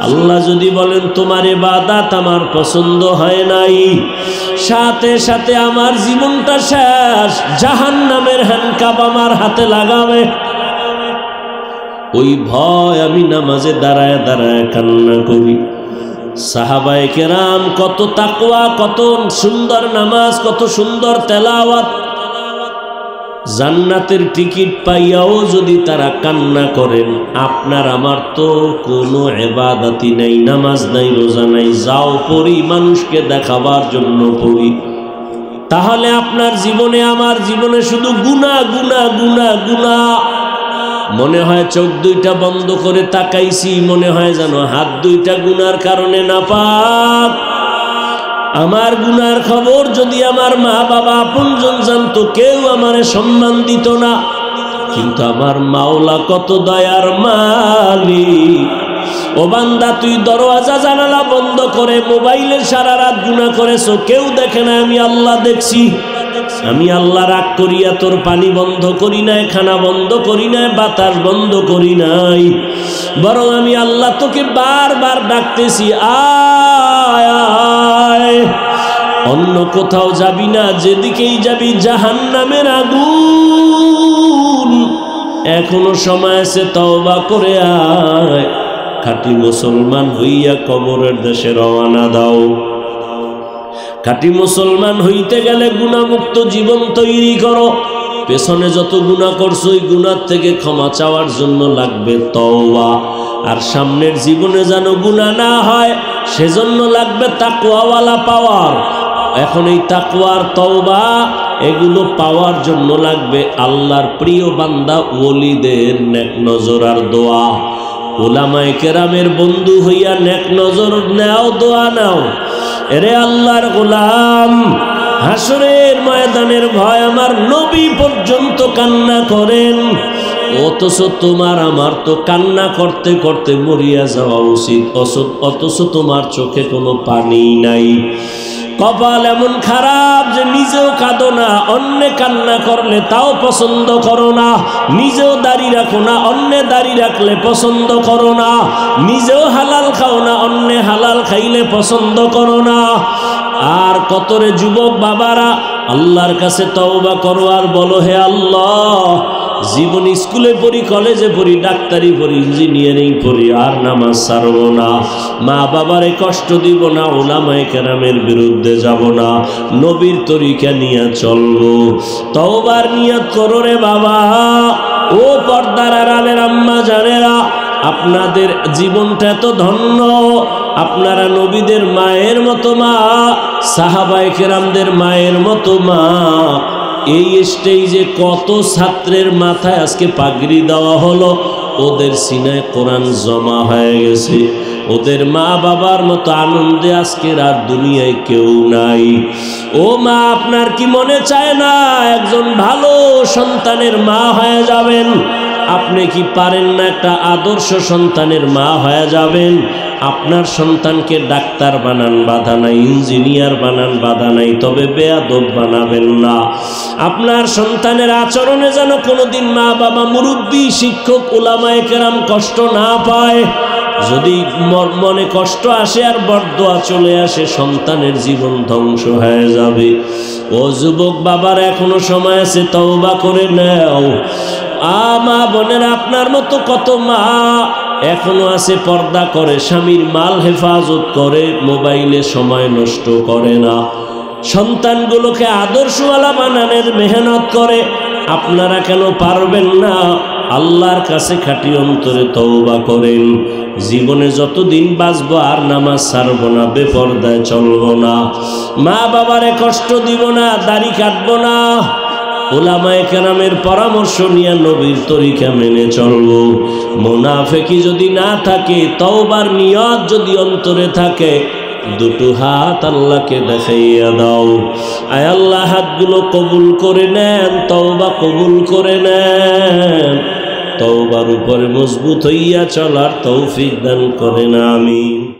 আল্লাহ যদি বলেন তোমার ইবাদত আমার পছন্দ হয় নাই, সাথে সাথে আমার জীবনটা শেষ, জাহান্নামের হ্যান্ডকাপ আমার হাতে লাগাবে। ওই ভয় আমি নামাজে দাঁড়ায় দাঁড়ায় কান্না করি। সাহাবায়ে কেরাম কত তাকওয়া, কত সুন্দর নামাজ, কত সুন্দর তেলাওয়াত, জান্নাতের টিকিট পাইয়াও যদি তারা কান্না করেন, আপনার আমার তো কোনো ইবাদতই নাই, নামাজ নাই, রোজা নাই, যাও পড়ি মানুষকে দেখাবার জন্য পড়ি, তাহলে আপনার জীবনে আমার জীবনে শুধু গুনাহ গুনাহ গুনাহ গুনাহ। মনে হয় চোখ দুইটা বন্ধ করে তাকাইছি, মনে হয় যেন হাত দুইটা গুনার কারণে নাপাক। আমার গুনার খবর যদি আমার মা বাবা আপনজন জানতো, কেউ আমারে সম্মান দিত না। কিন্তু আমার মাওলা কত দয়ার মালিক, ও বান্দা তুই দরওয়াজা জানালা বন্ধ করে মোবাইলে সারা রাত গুনাহ করেছো, কেউ দেখে না, আমি আল্লাহ দেখছি। আমি আল্লাহ রাগ করিয়া তোর পানি বন্ধ করি নাই, খানা বন্ধ করি নাই, বাতাস বন্ধ করি নাই, বরং আমি আল্লাহ তোকে বারবার ডাকতেছি আয় আয়। অন্য কোথাও যাবি না, যেদিকেই যাবি জাহান্নামের আগুন। এখনো সময় আছে, তওবা করে আয়, খাঁটি মুসলমান হইয়া কবরের দেশে রওনা দাও। খাঁটি মুসলমান হইতে গেলে গুনাহমুক্ত জীবন তৈরি করো। পেছনে যত গুনাহ করছো ওই গুনাহ থেকে ক্ষমা চাওয়ার জন্য লাগবে তওবা, আর সামনের জীবনে যেন গুনাহ না হয় সেজন্য লাগবে তাকওয়াওয়ালা পাওয়ার। এখন এই তাকওয়ার তওবা এগুলো পাওয়ার জন্য লাগবে আল্লাহর প্রিয় বান্দা ওলিদের নেক নজর আর দোয়া। উলামায়ে কেরামের বন্ধু হইয়া নেক নজর নাও, দোয়া নাও। এরে আল্লাহর গোলাম, হাসরের ময়দানের ভয় আমার নবী পর্যন্ত কান্না করেন, অথচ তোমার আমার তো কান্না করতে করতে মরিয়া যাওয়া উচিত, অথচ তোমার চোখে কোনো পানি নাই। কপাল এমন খারাপ যে নিজেও কাঁদো না, অন্যে কান্না করলে তাও পছন্দ করো না, নিজেও দাড়ি রাখো না, অন্যে দাড়ি রাখলে পছন্দ করো না, নিজেও হালাল খাও না, অন্যে হালাল খাইলে পছন্দ করো না। আর কতরে যুবক বাবারা আল্লাহর কাছে তওবা করো আর বলো হে আল্লাহ জীবন স্কুলে পড়ি, কলেজে পড়ি, ডাক্তারি পড়ি, ইঞ্জিনিয়ারিং পড়ি, আর নামাজ ছাড়ব না। মা বাবারে কষ্ট দিব না, উলামায়ে কেরামের বিরুদ্ধে যাব না, নবীর তরিকা নিয়ে চলবো। তওবার নিয়ত করো রে বাবা। ও পর্দার আড়ালের আম্মা জানেরা, আপনাদের জীবনটা এত ধন্য। আপনারা নবীদের মায়ের মতো মা, সাহাবায়ে কেরামদের মায়ের মতো মা। এই স্টেজে কত ছাত্রের মাথায় আজকে পাগড়ি দেওয়া হলো, ওদের সিনায় কোরআন জমা হয়ে গেছে। ওদের মা বাবার মতো আনন্দে আজকের আর দুনিয়ায় কেউ নাই। ও মা, আপনার কি মনে চায় না একজন ভালো সন্তানের মা হয়ে যাবেন? আপনি কি পারেন না একটা আদর্শ সন্তানের মা হয়ে যাবেন? আপনার সন্তানকে ডাক্তার বানান, বাধা নাই, ইঞ্জিনিয়ার বানান, বাধা নাই, তবে বেয়াদব বানাবেন না। আপনার সন্তানের আচরণে যেন কোনোদিন মা বাবা, মুরব্বী, শিক্ষক, উলামায়ে কেরাম কষ্ট না পায়। যদি মনে কষ্ট আসে আর বরদোয়া চলে আসে, সন্তানের জীবন ধ্বংস হয়ে যাবে। ও যুবক বাবার, এখনো সময় আছে, তওবা করে নাও। মা বোনেরা, আপনার মতো কত মা এখনো আছে, পর্দা করে, স্বামীর মাল হেফাজত করে, মোবাইলে সময় নষ্ট করে না, সন্তানগুলোকে আদর্শওয়ালা বানানোর মেহনত করে। আপনারা কেন পারবেন না? আল্লাহর কাছে খাঁটি অন্তরে তওবা করেন। জীবনে যতদিন বাঁচবো আর নামাজ ছাড়ব না, বেপরদায় চলব না, মা বাবারে কষ্ট দিব না, দাড়ি কাটবো না, উলামায়ে কেরামের পরামর্শ নিয়ে নবীর তরিকা মেনে চলবো। মুনাফিকি যদি না থাকে, তওবার নিয়ত যদি অন্তরে থাকে, দুটো হাত আল্লাহকে দেখাইয়া দাও। আয় আল্লাহ, হাতগুলো কবুল করে নেন, তওবা কবুল করে নেন। তওবার উপরে মজবুত হইয়া চলার তৌফিক দান করেন, আমিন।